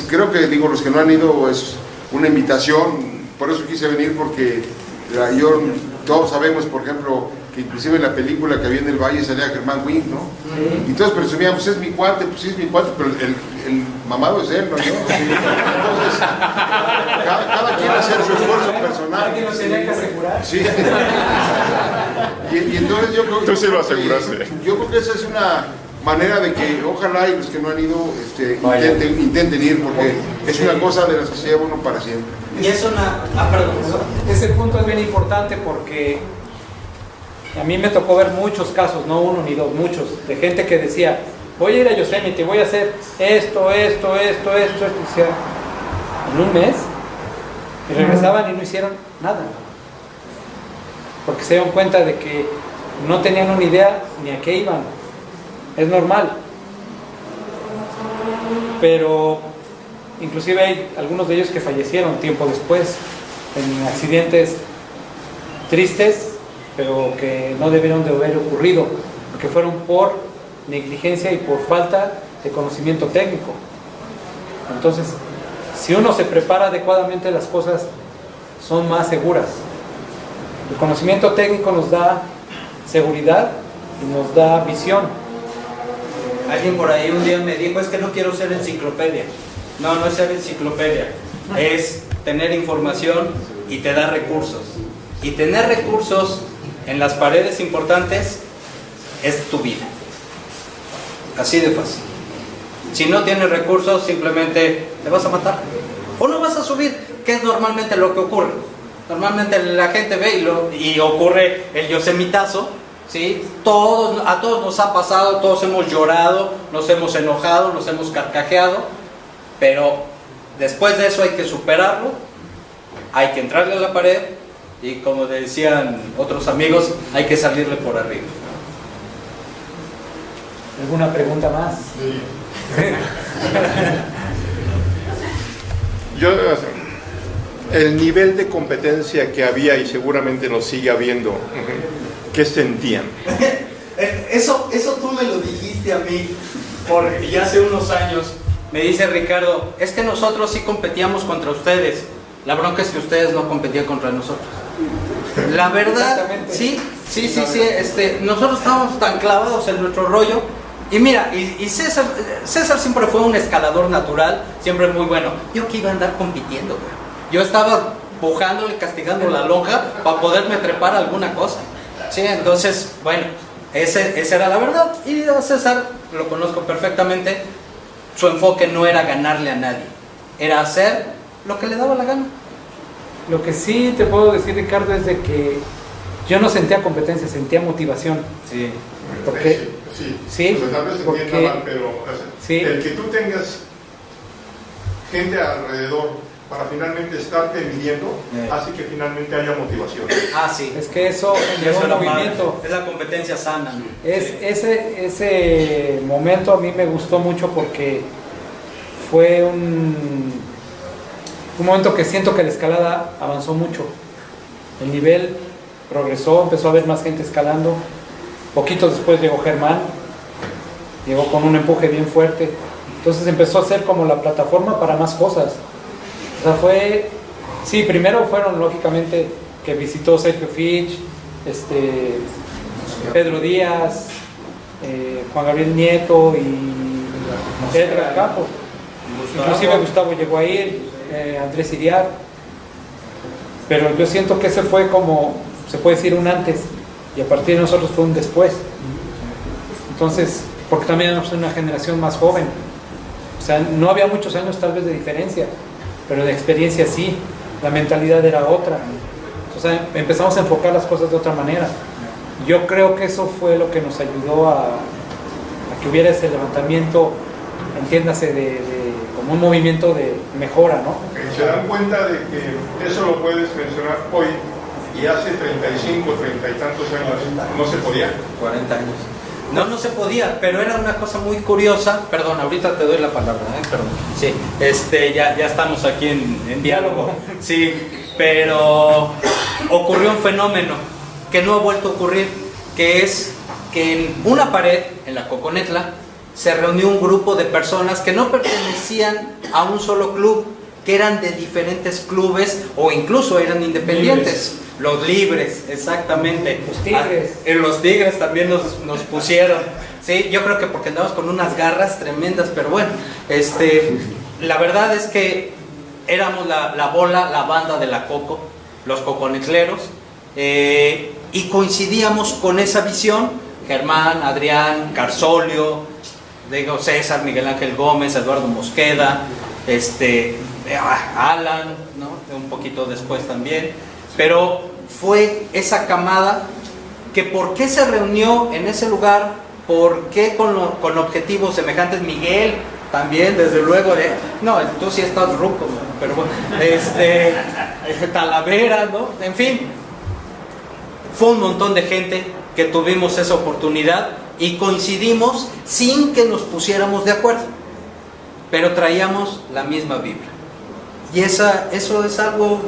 Creo que, digo, los que no han ido es una invitación, por eso quise venir, porque todos sabemos, por ejemplo, que inclusive en la película que había en el Valle salía Germán Wing, ¿no? Y todos presumíamos, es mi cuate, pues sí es mi cuate, pero el mamado es él, ¿no? Entonces, cada quien hace su esfuerzo personal. ¿Alguien nos tenía que asegurar? Sí. Y entonces yo creo que... Tú sí lo aseguraste. Yo creo que esa es una manera de que ojalá y los que no han ido intenten ir, porque es una cosa de las que se lleva uno para siempre. Y es una... perdón. Ese punto es bien importante porque a mí me tocó ver muchos casos, no uno ni dos, muchos, de gente que decía, voy a ir a Yosemite, voy a hacer esto, y decía, en un mes, y regresaban y no hicieron nada, porque se dieron cuenta de que no tenían una idea ni a qué iban. Es normal, pero inclusive hay algunos de ellos que fallecieron tiempo después en accidentes tristes, pero que no debieron de haber ocurrido, porque fueron por negligencia y por falta de conocimiento técnico. Entonces, si uno se prepara adecuadamente, las cosas son más seguras. El conocimiento técnico nos da seguridad y nos da visión. Alguien por ahí un día me dijo, es que no quiero ser enciclopedia. No, no es ser enciclopedia, es tener información y te da recursos. Y tener recursos en las paredes importantes es tu vida. Así de fácil. Si no tienes recursos, simplemente te vas a matar. O no vas a subir, que es normalmente lo que ocurre. Normalmente la gente ve y ocurre el yosemitazo, ¿sí? A todos nos ha pasado, todos hemos llorado, nos hemos enojado, nos hemos carcajeado, pero Después de eso hay que superarlo, hay que entrarle a la pared y, como decían otros amigos, hay que salirle por arriba. ¿Alguna pregunta más? Yo, el nivel de competencia que había y seguramente lo sigue habiendo, ¿qué sentían? Eso tú me lo dijiste a mí, porque ya hace unos años me dice Ricardo, es que nosotros sí competíamos contra ustedes, la bronca es que ustedes no competían contra nosotros. La verdad, sí, nosotros estábamos tan clavados en nuestro rollo. Y mira, y César siempre fue un escalador natural, siempre muy bueno. Yo que iba a andar compitiendo, güey. Yo estaba pujándole, castigando la lonja para poderme trepar alguna cosa. Sí, entonces, bueno, esa era la verdad. Y a César lo conozco perfectamente. Su enfoque no era ganarle a nadie, era hacer lo que le daba la gana. Lo que sí te puedo decir, Ricardo, es de que yo no sentía competencia, sentía motivación. Sí. Porque, sí, pues tal vez se porque, entienda mal, pero sí. El que tú tengas gente alrededor para finalmente estarte midiendo, hace que finalmente haya motivación. Sí. Es que eso generó un movimiento. Es la competencia sana. Sí. Ese momento a mí me gustó mucho porque fue un momento que siento que la escalada avanzó mucho. El nivel progresó, empezó a haber más gente escalando. Poquito después llegó Germán, llegó con un empuje bien fuerte. Entonces empezó a ser como la plataforma para más cosas. O sea, primero fueron lógicamente que visitó Sergio Fitch, Pedro Díaz, Juan Gabriel Nieto y Edgar Campos. Inclusive Gustavo llegó a ir, Andrés Iriar. Pero yo siento que ese fue como, se puede decir, un antes, y a partir de nosotros fue un después. Entonces, porque también éramos una generación más joven. O sea, no había muchos años tal vez de diferencia, pero de experiencia sí, la mentalidad era otra. O sea, empezamos a enfocar las cosas de otra manera. Yo creo que eso fue lo que nos ayudó a que hubiera ese levantamiento, entiéndase, como un movimiento de mejora, ¿no? Se dan cuenta de que eso lo puedes mencionar hoy y hace 35, 30 y tantos años no se podía. 40 años. No se podía, pero era una cosa muy curiosa. Perdón, ahorita te doy la palabra, perdón. Sí, ya estamos aquí en diálogo. Sí, pero ocurrió un fenómeno que no ha vuelto a ocurrir, que es que en una pared, en la Coconetla, se reunió un grupo de personas que no pertenecían a un solo club, que eran de diferentes clubes o incluso eran independientes. Los libres, exactamente. Los tigres. En los tigres también nos pusieron. Sí, yo creo que porque andamos con unas garras tremendas, pero bueno, la verdad es que éramos la banda de la Coco, los coconetleros, y coincidíamos con esa visión. Germán, Adrián, Carsolio, digo, César, Miguel Ángel Gómez, Eduardo Mosqueda, Alan, ¿no? Un poquito después también, pero fue esa camada que por qué se reunió en ese lugar, por qué con objetivos semejantes. Miguel también, desde luego, no, tú sí estás ruco, pero bueno, Talavera, ¿no? En fin, fue un montón de gente que tuvimos esa oportunidad y coincidimos sin que nos pusiéramos de acuerdo, pero traíamos la misma vibra. Y eso es algo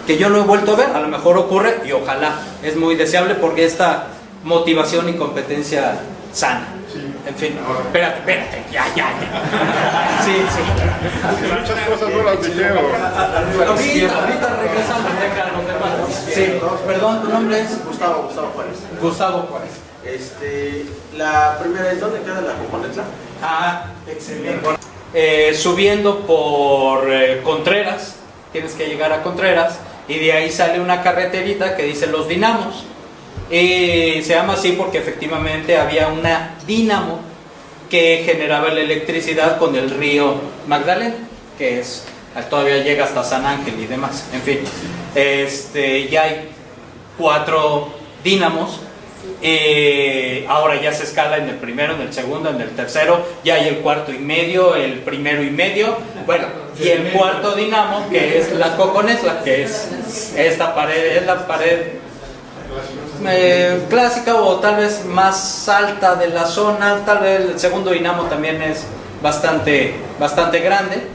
que yo no he vuelto a ver. A lo mejor ocurre y ojalá, es muy deseable porque esta motivación y competencia sana. Sí. En fin, espérate, ya. Sí. Muchas cosas no las dijeron. Ahorita regresamos, deja los demás. Sí, perdón, tu nombre es Gustavo Juárez. Gustavo Juárez. La primera es, ¿dónde queda la Coconetla? Excelente. Subiendo por Contreras, tienes que llegar a Contreras y de ahí sale una carreterita que dice Los Dinamos. Y se llama así porque efectivamente había una dínamo que generaba la electricidad con el río Magdalena, que todavía llega hasta San Ángel y demás. En fin, ya hay 4 dínamos. Ahora ya se escala en el primero, en el segundo, en el tercero, ya hay el 4.5, el 1.5. Bueno, Y el cuarto dinamo, que es la Coconetla, que es esta pared, es la pared clásica o tal vez más alta de la zona. Tal vez el segundo dinamo también es bastante grande,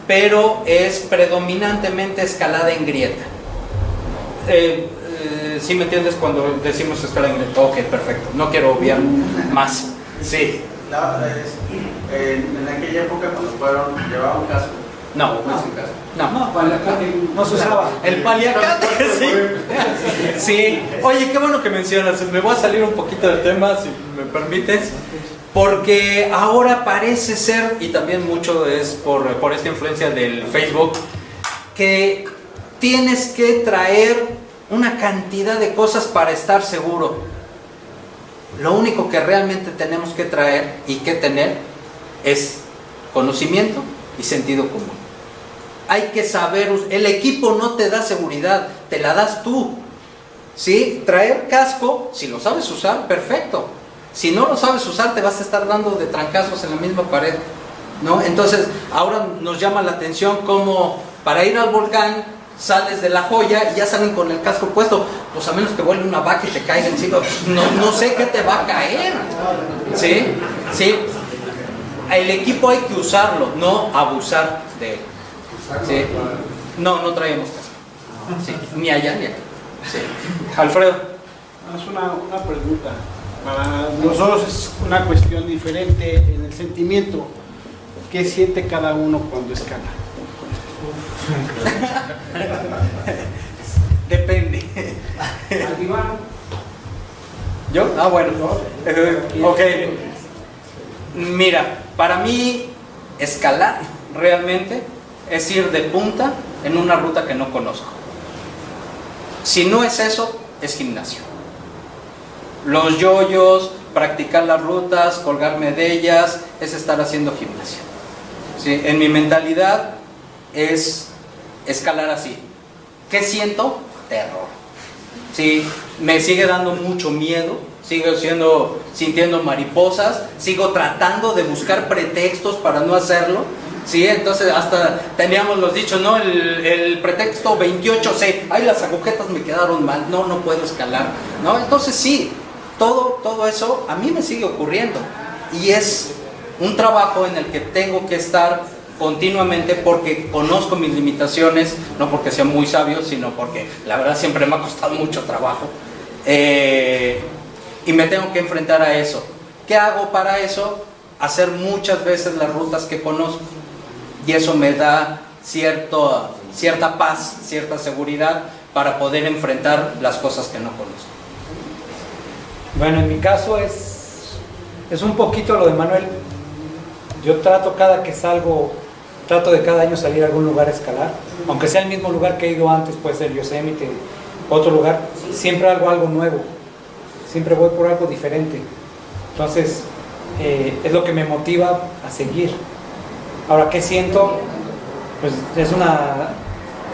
pero es predominantemente escalada en grieta. ¿Sí me entiendes cuando decimos escalada en grieta? Ok, perfecto, no quiero obviar más. Sí. En aquella época cuando llevaban casco. No, No se usaba. el paliacate, sí. Sí. Oye, qué bueno que mencionas. Me voy a salir un poquito del tema, si me permites, porque ahora parece ser, y también mucho es por esta influencia del Facebook, que tienes que traer una cantidad de cosas para estar seguro. Lo único que realmente tenemos que traer y que tener es conocimiento y sentido común. Hay que saber, el equipo no te da seguridad, te la das tú. ¿Sí? Traer casco, si lo sabes usar, perfecto. Si no lo sabes usar, te vas a estar dando de trancazos en la misma pared, ¿no? Entonces, ahora nos llama la atención cómo para ir al volcán sales de La Joya y ya salen con el casco puesto. Pues a menos que vuele una vaca y te caiga encima, no sé qué te va a caer. ¿Sí? Sí. El equipo hay que usarlo, no abusar de él. ¿Sí? No traemos casco. Sí. Ni allá ni aquí. Sí. Alfredo. Es una pregunta. Para nosotros es una cuestión diferente en el sentimiento. ¿Qué siente cada uno cuando escala? Depende. ¿Yo? Ah, bueno. Ok. Mira, para mí escalar realmente es ir de punta en una ruta que no conozco. Si no es eso, es gimnasio. Los yoyos, practicar las rutas, colgarme de ellas, es estar haciendo gimnasio. ¿Sí? En mi mentalidad es escalar así. ¿Qué siento? Terror. ¿Sí? Me sigue dando mucho miedo, sigo sintiendo mariposas, sigo tratando de buscar pretextos para no hacerlo. ¿Sí? Entonces hasta teníamos los dichos, ¿no? El pretexto 28C, ay, las agujetas me quedaron mal, no puedo escalar, ¿no? Entonces sí, todo eso a mí me sigue ocurriendo y es un trabajo en el que tengo que estar continuamente porque conozco mis limitaciones, no porque sea muy sabio, sino porque la verdad siempre me ha costado mucho trabajo y me tengo que enfrentar a eso. ¿Qué hago para eso? Hacer muchas veces las rutas que conozco y eso me da cierta paz, cierta seguridad para poder enfrentar las cosas que no conozco. Bueno, en mi caso es un poquito lo de Manuel. Yo trato de cada año salir a algún lugar a escalar, aunque sea el mismo lugar que he ido antes, puede ser Yosemite, otro lugar, siempre hago algo nuevo, siempre voy por algo diferente. Entonces, es lo que me motiva a seguir. Ahora, ¿qué siento? Pues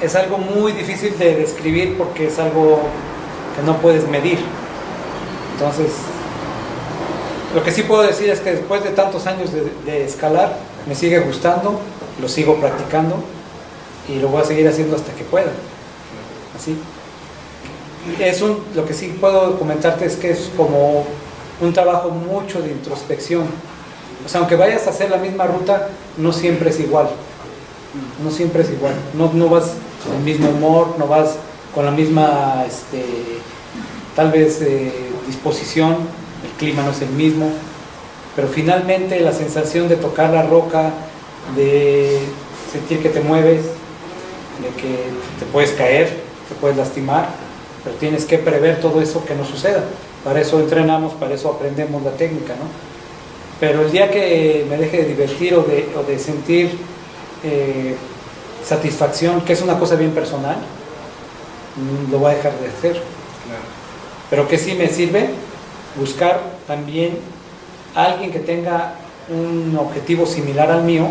es algo muy difícil de describir porque es algo que no puedes medir. Entonces, lo que sí puedo decir es que después de tantos años de escalar, me sigue gustando, lo sigo practicando y lo voy a seguir haciendo hasta que pueda. Así. Lo que sí puedo comentarte es que es como un trabajo mucho de introspección. O sea, aunque vayas a hacer la misma ruta, no siempre es igual. No siempre es igual. No vas con el mismo humor, no vas con la misma, tal vez, disposición. El clima no es el mismo. Pero finalmente la sensación de tocar la roca, de sentir que te mueves, de que te puedes caer, te puedes lastimar, pero tienes que prever todo eso que no suceda. Para eso entrenamos, para eso aprendemos la técnica, ¿no? Pero el día que me deje de divertir o de sentir satisfacción, que es una cosa bien personal, lo voy a dejar de hacer. Claro. Pero que sí me sirve buscar también a alguien que tenga un objetivo similar al mío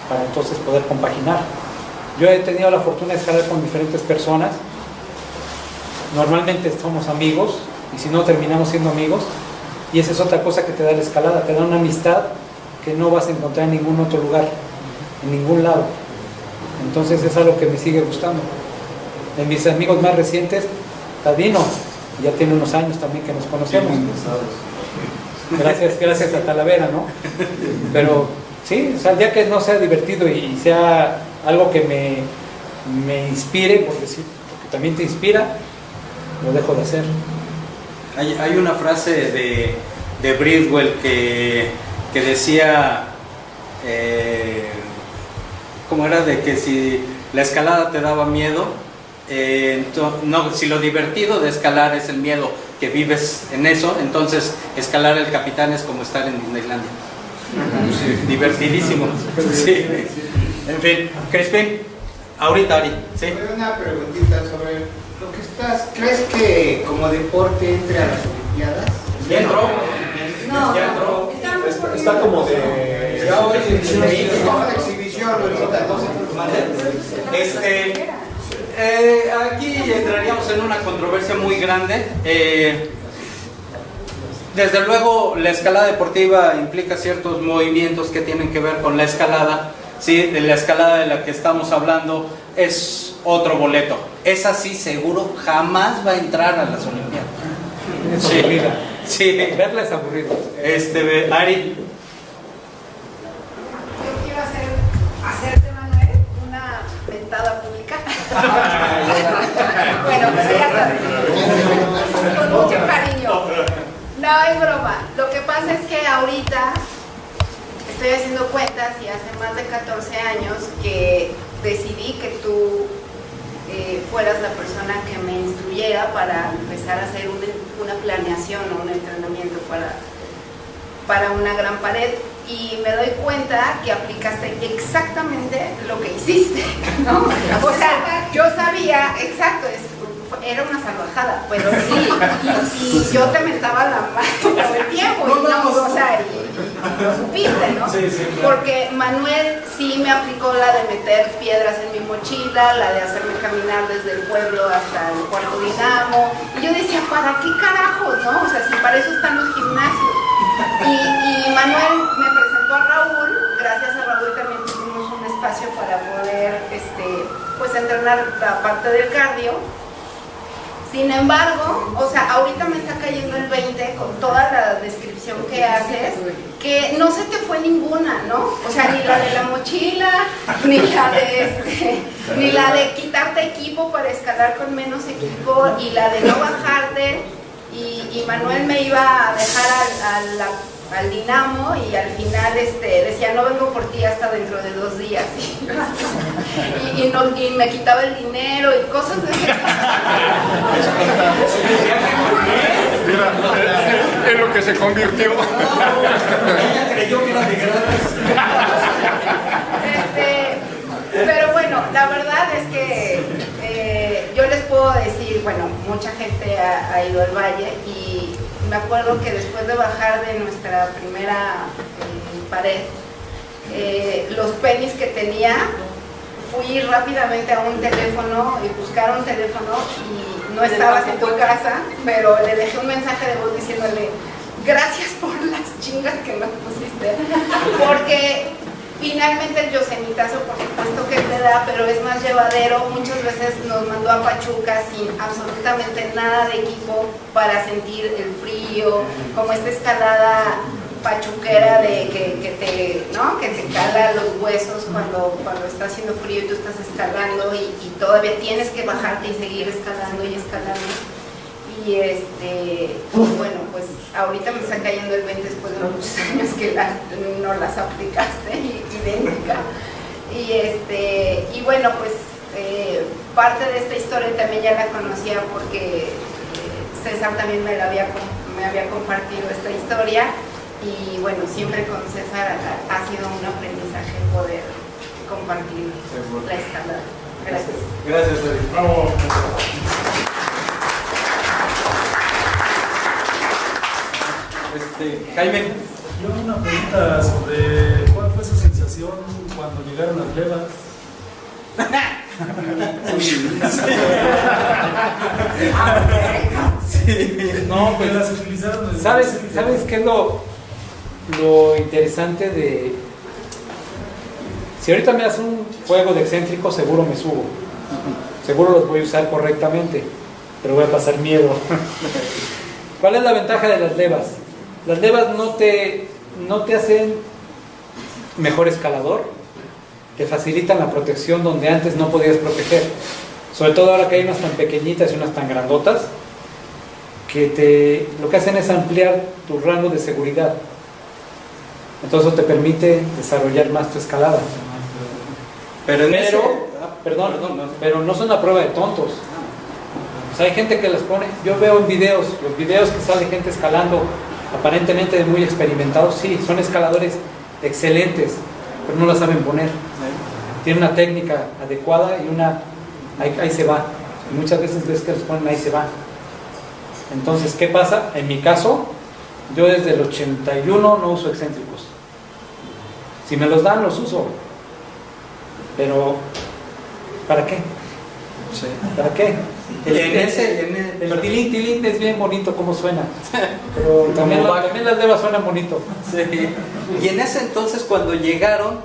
para entonces poder compaginar. Yo he tenido la fortuna de escalar con diferentes personas. Normalmente somos amigos y si no terminamos siendo amigos. Y esa es otra cosa que te da la escalada, te da una amistad que no vas a encontrar en ningún otro lugar, en ningún lado. Entonces es algo que me sigue gustando. De mis amigos más recientes, Tadino, ya tiene unos años también que nos conocemos. Gracias a Talavera, ¿no? Pero sí, o sea, el día que no sea divertido y sea algo que me inspire, por decir, porque también te inspira, lo dejo de hacer. Hay una frase de Bridwell que decía, ¿cómo era? De que si la escalada te daba miedo, no, si lo divertido de escalar es el miedo que vives en eso, entonces escalar el Capitán es como estar en Disneylandia. Sí, divertidísimo. Sí. En fin, Crispin, ahorita Ari, ¿sí? Una preguntita sobre lo que estás. ¿Crees que como deporte entre a las Olimpiadas? ¿Ya entró? No, ya entró. Está como de. Es como de exhibición ahorita. Aquí entraríamos en una controversia muy grande. Desde luego la escalada deportiva implica ciertos movimientos que tienen que ver con la escalada. Sí, de la escalada de la que estamos hablando es otro boleto. Esa sí seguro jamás va a entrar a las Olimpiadas. Es aburrida. Sí. Verla es aburrido. Ari. Yo quiero hacerte, Manuel, una mentada pública. Bueno, pues ya sabes, con mucho cariño. No, es broma. Lo que pasa es que ahorita estoy haciendo cuentas y hace más de 14 años que decidí que tú fueras la persona que me instruyera para empezar a hacer una planeación o un entrenamiento para una gran pared, y me doy cuenta que aplicaste exactamente lo que hiciste, ¿no? O sea, yo sabía, exacto, era una salvajada, pero sí, y yo te mentaba la mano todo el tiempo, y no, o sea, y lo supiste, ¿no? Sí, porque Manuel sí me aplicó la de meter piedras en mi mochila, la de hacerme caminar desde el pueblo hasta el cuarto Dinamo, y yo decía, ¿para qué carajos, no? O sea, si para eso están los gimnasios. Y Manuel me presentó a Raúl. Gracias a Raúl también tuvimos un espacio para poder pues entrenar la parte del cardio. Sin embargo, o sea, ahorita me está cayendo el 20 con toda la descripción que haces, que no se te fue ninguna, ¿no? O sea, ni la de la mochila, ni la de quitarte equipo para escalar con menos equipo, y la de no bajarte. Y Manuel me iba a dejar al Dinamo, y al final decía, no vengo por ti hasta dentro de 2 días. Y me quitaba el dinero y cosas de ese Mira, en lo que se convirtió. Ella creyó que era de gratis. Pero bueno, la verdad es que yo les puedo decir, bueno, mucha gente ha ido al valle, y me acuerdo que después de bajar de nuestra primera pared, los penis que tenía, fui rápidamente a un teléfono y buscar un teléfono, y no estabas en tu casa, pero le dejé un mensaje de voz diciéndole, gracias por las chingas que me pusiste, porque finalmente el yosemitazo, por supuesto que te da, pero es más llevadero. Muchas veces nos mandó a Pachuca sin absolutamente nada de equipo para sentir el frío, como esta escalada pachuquera de que te cala los huesos cuando está haciendo frío y tú estás escalando, y todavía tienes que bajarte y seguir escalando y escalando. Y bueno, pues ahorita me está cayendo el 20 después de muchos años que no las aplicaste, idéntica. Y bueno, pues parte de esta historia también ya la conocía porque César también me había compartido esta historia, y bueno, siempre con César ha sido un aprendizaje poder compartir la escalada. Gracias. Gracias, David. Bravo. Jaime. Yo una pregunta sobre cuál fue su sensación cuando llegaron las levas. Sí. No, pues las utilizaron. ¿Sabes qué es lo interesante de Si ahorita me hace un juego de excéntricos, seguro me subo. Seguro los voy a usar correctamente, pero voy a pasar miedo. ¿Cuál es la ventaja de las levas? Las levas no te hacen mejor escalador, te facilitan la protección donde antes no podías proteger. Sobre todo ahora que hay unas tan pequeñitas y unas tan grandotas, que lo que hacen es ampliar tu rango de seguridad. Entonces eso te permite desarrollar más tu escalada. Pero no son una prueba de tontos. O sea, hay gente que las pone, yo veo en videos, los videos que sale gente escalando, aparentemente muy experimentados, sí, son escaladores excelentes, pero no la saben poner. Tienen una técnica adecuada y ahí se va. Y muchas veces ves que los ponen ahí se va. Entonces, ¿qué pasa? En mi caso, yo desde el 81 no uso excéntricos. Si me los dan, los uso. Pero, ¿para qué? Sí. ¿Para qué? El tilín, tilín es bien bonito como suena. Pero también las levas suenan bonito. Sí. Y en ese entonces, cuando llegaron,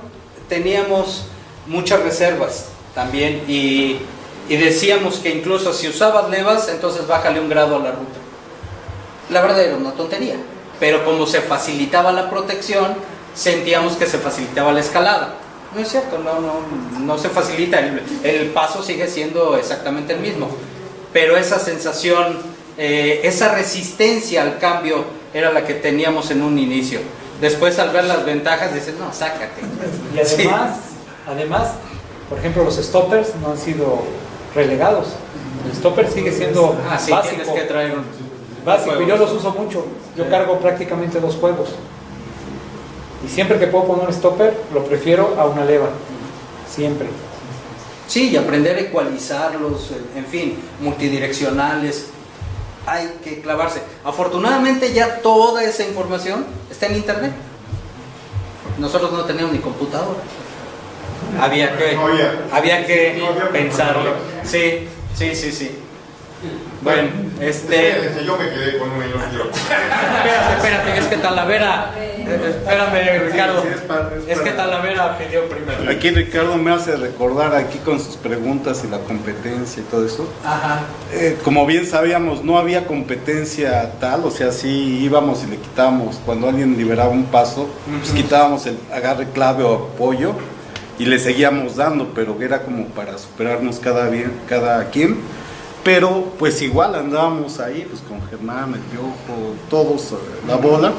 teníamos muchas reservas también. Y decíamos que incluso si usabas levas, entonces bájale un grado a la ruta. La verdad era una tontería. Pero como se facilitaba la protección, sentíamos que se facilitaba la escalada. No es cierto, no se facilita, el paso sigue siendo exactamente el mismo, pero esa sensación, esa resistencia al cambio era la que teníamos en un inicio. Después, al ver las ventajas, dices, no, sácate. Y además, por ejemplo, los stoppers no han sido relegados. El stopper sigue siendo básico. Tienes que traer básico, y yo los uso mucho. Yo cargo prácticamente 2 juegos. Y siempre que puedo poner un stopper, lo prefiero a una leva. Siempre. Sí, y aprender a ecualizarlos, en fin, multidireccionales. Hay que clavarse. Afortunadamente ya toda esa información está en internet. Nosotros no teníamos ni computadora. Había que pensarlo. Sí. Bueno, yo me quedé con un minuto. Espérate, es que Talavera. Espérame, Ricardo. Es que Talavera pidió primero. Aquí Ricardo me hace recordar aquí con sus preguntas y la competencia y todo eso. Ajá. Como bien sabíamos, no había competencia tal, o sea, sí íbamos y le quitábamos, cuando alguien liberaba un paso, pues quitábamos el agarre clave o apoyo y le seguíamos dando, pero era como para superarnos cada quien. Pero pues igual andábamos ahí pues con Germán, el Piojo, todos, la bola.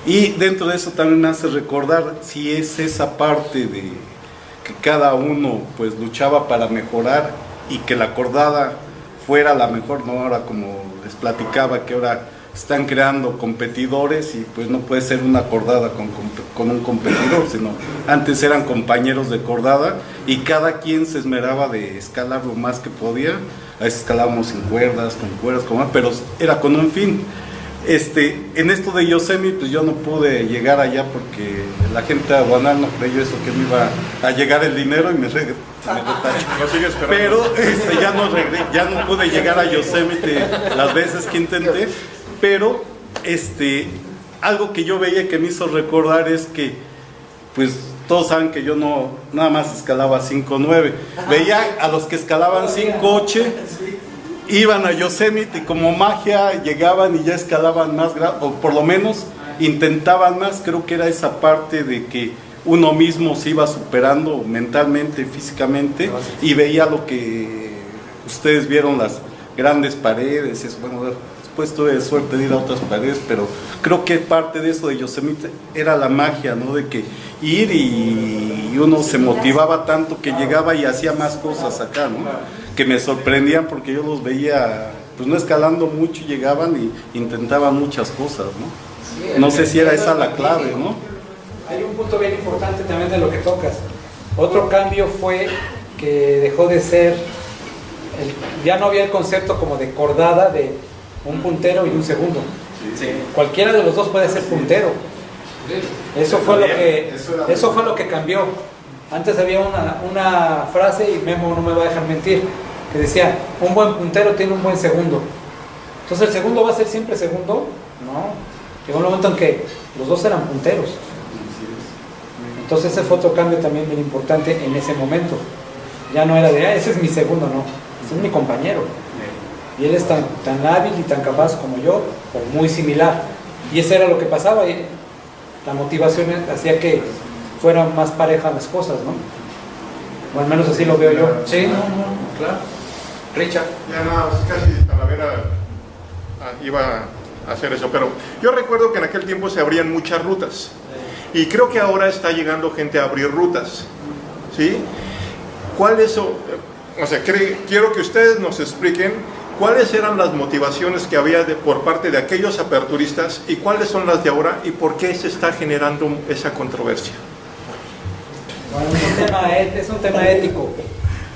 Y dentro de eso también me hace recordar si es esa parte de que cada uno pues luchaba para mejorar y que la cordada fuera la mejor, ¿no? Ahora como les platicaba que ahora están creando competidores y pues no puede ser una cordada con un competidor, sino antes eran compañeros de cordada y cada quien se esmeraba de escalar lo más que podía. A veces escalábamos sin cuerdas, con cuerdas, pero era con un fin. En esto de Yosemite, pues yo no pude llegar allá porque la gente aduanal no creyó eso, que me iba a llegar el dinero y me retachó. Pero ya no pude llegar a Yosemite las veces que intenté, pero algo que yo veía que me hizo recordar es que, pues todos saben que yo no nada más escalaba 5.9, veía a los que escalaban 5.8, iban a Yosemite y como magia llegaban y ya escalaban más, o por lo menos intentaban más. Creo que era esa parte de que uno mismo se iba superando mentalmente, físicamente, y veía lo que ustedes vieron, las grandes paredes, eso, bueno, después tuve suerte de ir a otras paredes, pero creo que parte de eso de Yosemite era la magia, ¿no? De que ir y uno se motivaba tanto que llegaba y hacía más cosas acá, ¿no? Que me sorprendían porque yo los veía, pues no escalando mucho, llegaban y intentaban muchas cosas, ¿no? No sé si era esa la clave, ¿no? Hay un punto bien importante también de lo que tocas. Otro cambio fue que dejó de ser, ya no había el concepto como de cordada de un puntero y un segundo. Sí. Cualquiera de los dos puede ser puntero. Eso fue lo que cambió. Antes había una frase, y Memo no me va a dejar mentir, que decía, un buen puntero tiene un buen segundo. Entonces el segundo va a ser siempre segundo. No, llegó un momento en que los dos eran punteros. Entonces ese fue otro cambio también bien importante en ese momento. Ya no era de, ese es mi segundo, no, ese es mi compañero. Y él es tan hábil y tan capaz como yo, o muy similar. Y eso era lo que pasaba. Y la motivación hacía que fueran más parejas las cosas, ¿no? O al menos así lo veo yo. Sí, claro. Richard. Ya nada, casi Talavera iba a hacer eso, pero yo recuerdo que en aquel tiempo se abrían muchas rutas. Y creo que ahora está llegando gente a abrir rutas. ¿Sí? Quiero que ustedes nos expliquen cuáles eran las motivaciones que había por parte de aquellos aperturistas y cuáles son las de ahora y por qué se está generando esa controversia. Bueno, es un tema ético.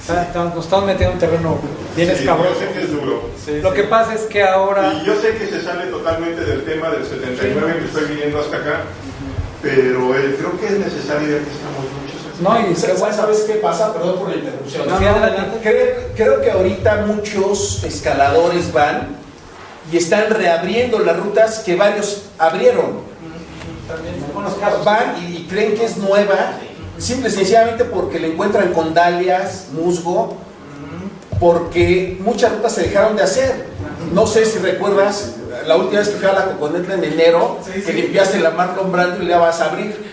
Nos estamos metiendo en un terreno bien escabroso. Yo sé que es duro. Lo que pasa es que ahora... Y yo sé que se sale totalmente del tema del 79 que estoy viniendo hasta acá, pero creo que es necesario ya que estamos muchos. No, y ¿sabes qué pasa? Perdón por la interrupción. Sí, adelante. Creo que ahorita muchos escaladores van y están reabriendo las rutas que varios abrieron. Van y creen que es nueva, simple y sencillamente porque le encuentran con dalias, musgo, porque muchas rutas se dejaron de hacer. No sé si recuerdas la última vez que fui a la Coconetla en enero, que limpiaste la Marlon Brando y la vas a abrir.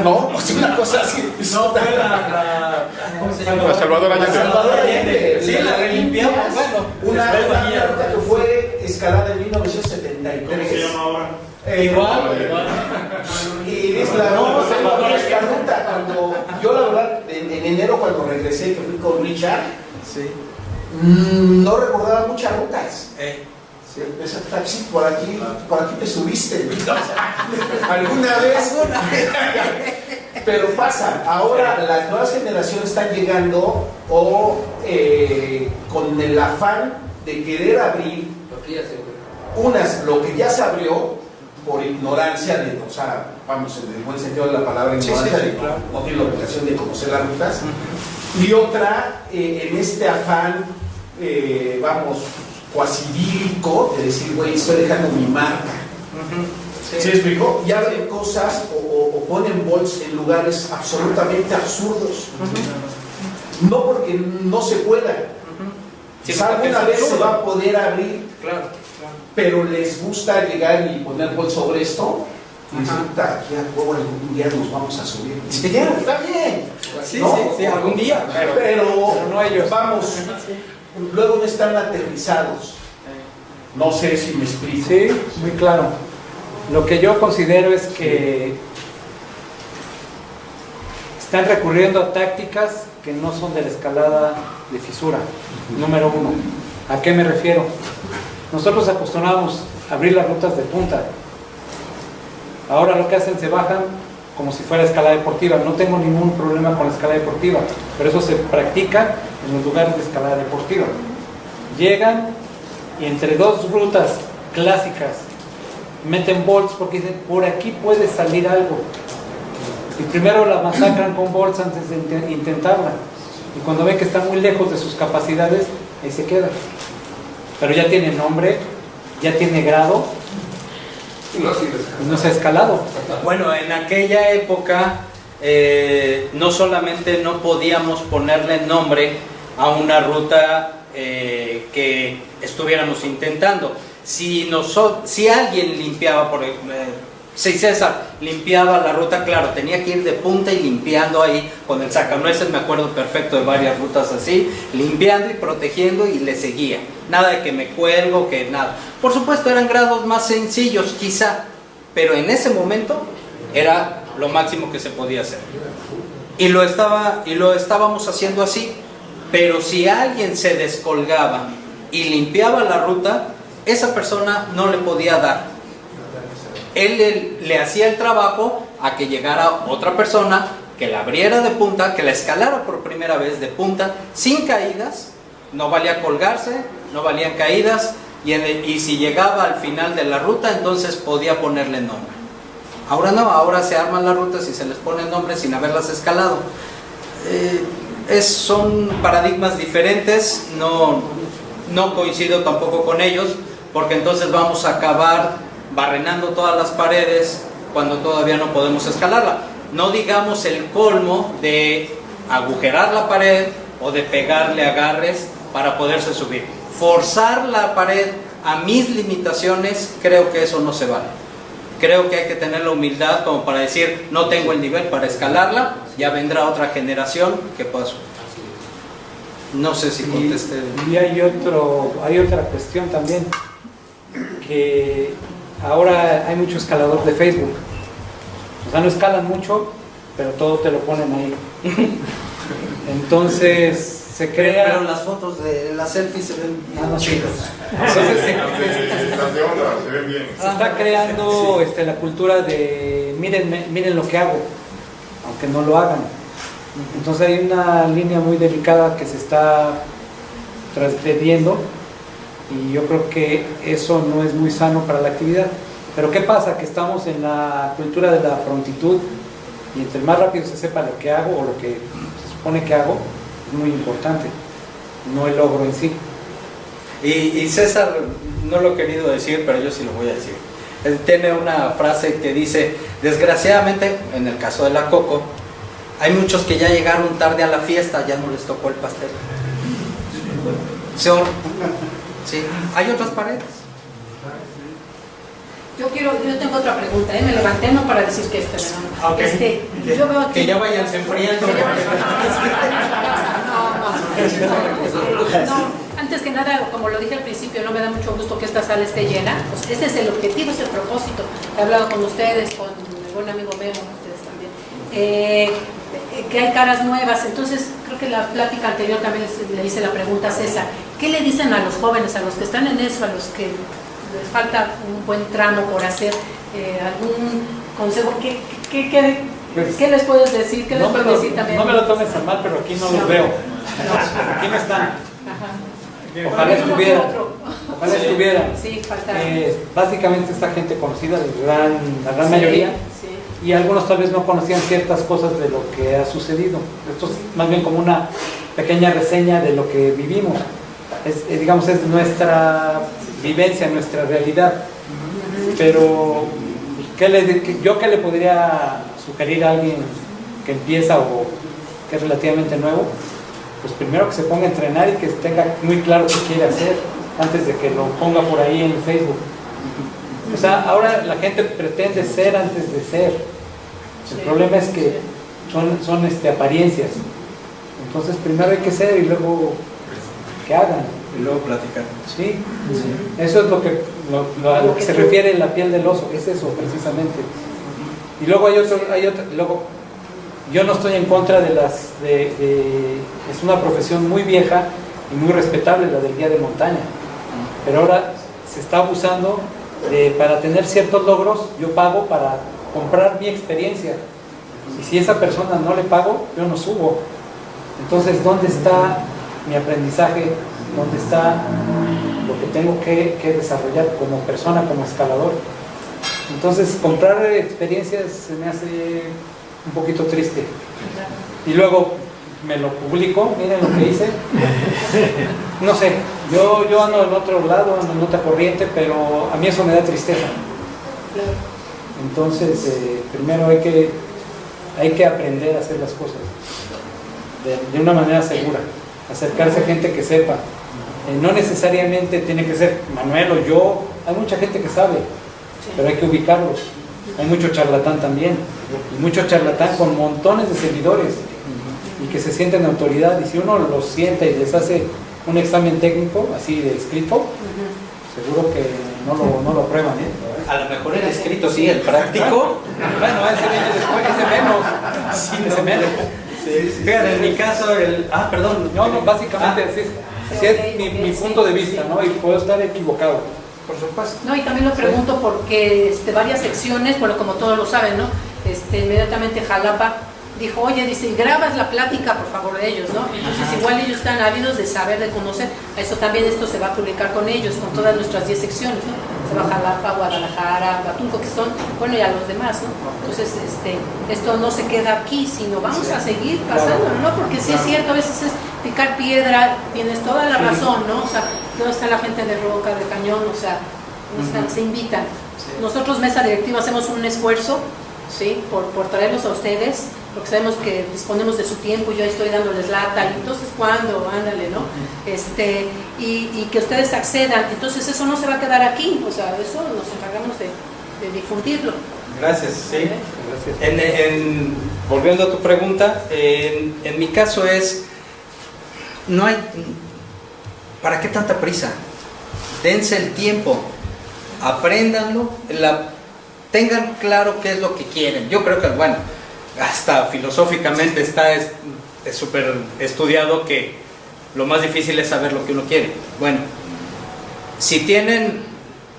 ¿No? O sea, una cosa así. No, fue ¿cómo se llama? La Salvador Allende. La Salvador Allende. Sí, la relimpiamos. Bueno, una ruta que fue escalada en 1973. ¿Cómo se llama ahora? Igual. Y dice la ruta, cuando yo la verdad, en enero cuando regresé, que fui con Richard, no recordaba muchas rutas. Sí, esa taxi por aquí te subiste. ¿Alguna vez? Pero pasa, ahora las nuevas generaciones están llegando con el afán de querer abrir lo que ya se abrió por ignorancia, vamos en el buen sentido de la palabra ignorancia, no tiene la obligación de conocer las rutas, y otra en este afán, cuasi bíblico, de decir, güey, estoy dejando mi marca. ¿Sí me explico? Y abren cosas o ponen bots en lugares absolutamente absurdos. No porque no se pueda. Alguna vez se va a poder abrir, pero les gusta llegar y poner bots sobre esto. Y dicen, aquí a huevo algún día nos vamos a subir. Y ya, está bien. Sí, algún día. Pero no ellos. Luego no están aterrizados. No sé si me explico. Sí, muy claro. Lo que yo considero es que están recurriendo a tácticas que no son de la escalada de fisura. Número uno. ¿A qué me refiero? Nosotros acostumbrábamos a abrir las rutas de punta. Ahora lo que hacen, se bajan como si fuera escalada deportiva. No tengo ningún problema con la escalada deportiva, pero eso se practica en los lugares de escalada deportiva. Llegan y entre dos rutas clásicas meten bolts porque dicen, por aquí puede salir algo. Y primero la masacran con bolts antes de intentarla. Y cuando ven que está muy lejos de sus capacidades, ahí se queda. Pero ya tiene nombre, ya tiene grado, no se ha escalado. Bueno, en aquella época no solamente no podíamos ponerle nombre a una ruta que estuviéramos intentando. Si alguien limpiaba, si César limpiaba la ruta, claro, tenía que ir de punta y limpiando ahí con el sacanueces, me acuerdo perfecto de varias rutas así, limpiando y protegiendo y le seguía. Nada de que me cuelgo, que nada. Por supuesto eran grados más sencillos quizá, pero en ese momento era lo máximo que se podía hacer. Y lo estábamos haciendo así, pero si alguien se descolgaba y limpiaba la ruta, esa persona no le podía dar. Él le hacía el trabajo a que llegara otra persona que la abriera de punta, que la escalara por primera vez de punta, sin caídas. No valía colgarse, no valían caídas, y si llegaba al final de la ruta, entonces podía ponerle nombre. Ahora no, ahora se arman las rutas y se les pone nombre sin haberlas escalado. Son paradigmas diferentes, no coincido tampoco con ellos, porque entonces vamos a acabar barrenando todas las paredes cuando todavía no podemos escalarla. no digamos el colmo de agujerar la pared o de pegarle agarres para poderse subir. Forzar la pared a mis limitaciones, creo que eso no se vale. Creo que hay que tener la humildad como para decir, no tengo el nivel para escalarla, ya vendrá otra generación que pueda subir. No sé si contesté. Y hay otra cuestión también, que ahora hay mucho escalador de Facebook. O sea, no escalan mucho, pero todo te lo ponen ahí. Entonces se crea... Pero las fotos de las selfies se ven chidas. Entonces se está creando la cultura de miren lo que hago, aunque no lo hagan. Entonces hay una línea muy delicada que se está transgrediendo y yo creo que eso no es muy sano para la actividad. Pero ¿qué pasa? Que estamos en la cultura de la prontitud y entre más rápido se sepa lo que hago o lo que se supone que hago, es muy importante, no el logro en sí. Y César, no lo he querido decir, pero yo sí lo voy a decir. Él tiene una frase que dice, desgraciadamente, en el caso de la Coco, hay muchos que ya llegaron tarde a la fiesta, ya no les tocó el pastel. Sí, hay otras paredes. Yo tengo otra pregunta, me levanté no para decir que Okay. Yo veo aquí, que ya vayanse enfriando. No, antes que nada, como lo dije al principio, no me da mucho gusto que esta sala esté llena. Pues ese es el objetivo, es el propósito. He hablado con ustedes, con mi buen amigo Memo, ustedes también. Que hay caras nuevas, entonces creo que la plática anterior también le hice la pregunta a César. ¿Qué le dicen a los jóvenes, a los que están en eso, a los que les falta un buen tramo por hacer? ¿Algún consejo? ¿Qué les puedes decir? ¿Qué les puedes decir también? No me lo tomes a mal, pero aquí no los veo. Aquí no están. Ojalá estuvieran. Sí, falta. Básicamente esta gente conocida, la gran mayoría, y algunos tal vez no conocían ciertas cosas de lo que ha sucedido. Esto es más bien como una pequeña reseña de lo que vivimos. Digamos, es nuestra vivencia, nuestra realidad. Pero ¿yo qué le podría sugerir a alguien que empieza o que es relativamente nuevo? Pues primero que se ponga a entrenar y que tenga muy claro qué quiere hacer antes de que lo ponga por ahí en Facebook. O sea, ahora la gente pretende ser antes de ser. El problema es que son apariencias. Entonces primero hay que ser y luego que hagan. Y luego platicar. Sí, eso es lo que se refiere en la piel del oso, es eso precisamente. Y luego hay otro, luego yo no estoy en contra es una profesión muy vieja y muy respetable la del guía de montaña, pero ahora se está abusando para tener ciertos logros, yo pago para comprar mi experiencia, y si esa persona no le pago, yo no subo. Entonces, ¿dónde está mi aprendizaje? ¿Dónde está lo que tengo que desarrollar como persona, como escalador? Entonces, comprar experiencias se me hace un poquito triste. Y luego me lo publico, miren lo que hice. No sé, yo ando en otro lado, ando en otra corriente, pero a mí eso me da tristeza. Entonces, primero hay que aprender a hacer las cosas de una manera segura, acercarse a gente que sepa. No necesariamente tiene que ser Manuel o yo, hay mucha gente que sabe, pero hay que ubicarlos. Hay mucho charlatán también, y mucho charlatán con montones de seguidores y que se sienten autoridad, y si uno los sienta y les hace un examen técnico, así de escrito, seguro que no lo aprueban. A lo mejor el escrito sí, el práctico. Bueno, ese viene después, ese menos. Fíjate, en mi caso, perdón. No, básicamente así es mi punto de vista, ¿no? Y puedo estar equivocado, por supuesto. No, y también lo pregunto porque varias secciones, bueno, como todos lo saben, ¿no? Inmediatamente Jalapa dijo, oye, dice, grabas la plática, por favor, de ellos, ¿no? Entonces igual ellos están ávidos de saber, de conocer. A eso también esto se va a publicar con ellos, con todas nuestras 10 secciones, ¿no? Se va a Jalapa, Guadalajara, Huatulco, que son, bueno, y a los demás, ¿no? Entonces, esto no se queda aquí, sino vamos a seguir pasando, ¿no? Porque sí es cierto, a veces es picar piedra, tienes toda la razón, ¿no? O sea, ¿dónde está la gente de Roca, de Cañón? O sea, se invitan. Nosotros, mesa directiva, hacemos un esfuerzo ¿sí? Por traerlos a ustedes, porque sabemos que disponemos de su tiempo, yo estoy dándoles lata, y entonces ¿cuándo? Ándale, ¿no? Y que ustedes accedan, entonces eso no se va a quedar aquí, o sea, eso nos encargamos de difundirlo. Gracias, sí. Gracias. Volviendo a tu pregunta, en mi caso no hay, ¿para qué tanta prisa? Dense el tiempo, apréndanlo, tengan claro qué es lo que quieren. Yo creo que, bueno, hasta filosóficamente es súper estudiado que lo más difícil es saber lo que uno quiere. Bueno, si tienen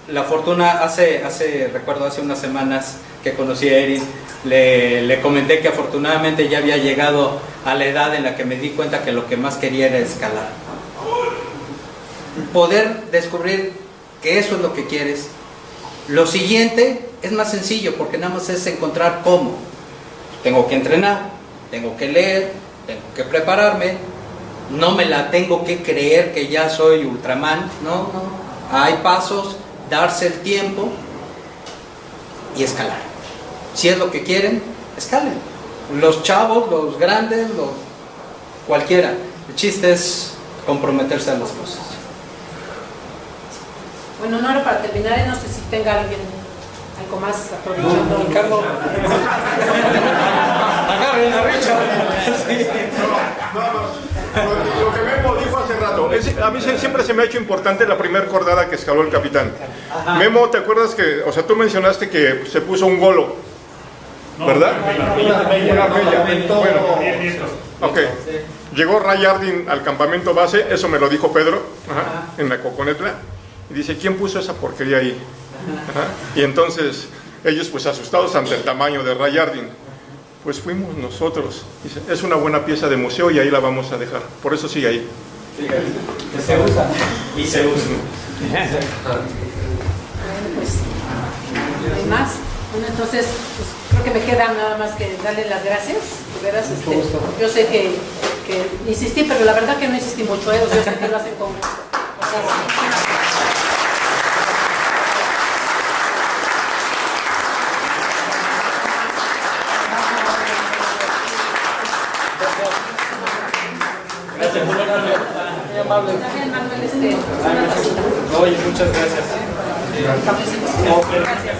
la fortuna, recuerdo hace unas semanas que conocí a Erin, le comenté que afortunadamente ya había llegado a la edad en la que me di cuenta que lo que más quería era escalar. Poder descubrir que eso es lo que quieres. Lo siguiente es más sencillo, porque nada más es encontrar cómo. Tengo que entrenar, tengo que leer, tengo que prepararme, no me la tengo que creer que ya soy Ultraman, no, hay pasos, darse el tiempo y escalar. Si es lo que quieren, escalen. Los chavos, los grandes, cualquiera. El chiste es comprometerse a las cosas. Bueno, no era para terminar, no sé si tenga alguien algo más aprovechando. Ricardo. Agarren a Richard. Lo que Memo dijo hace rato, a mí siempre se me ha hecho importante la primera cordada que escaló el capitán. Ajá. Memo, ¿te acuerdas que, o sea, tú mencionaste que se puso un golo, ¿verdad? Una bella. Bueno, ok. Llegó Ray Ardin al campamento base, eso me lo dijo Pedro, en la Coconetla, y dice, ¿quién puso esa porquería ahí? Ajá. Y entonces ellos pues asustados ante el tamaño de Ray Ardin, pues fuimos nosotros. Dice, es una buena pieza de museo y ahí la vamos a dejar, por eso sigue ahí. Se usa y se usa. Bueno, pues no hay más. Bueno, entonces pues, creo que me queda nada más que darle las gracias. De veras, yo sé que insistí, pero la verdad que no insistí mucho, o sea, yo sé que lo hacen con gusto. Gracias, muy amable. Oye, muchas gracias. Gracias.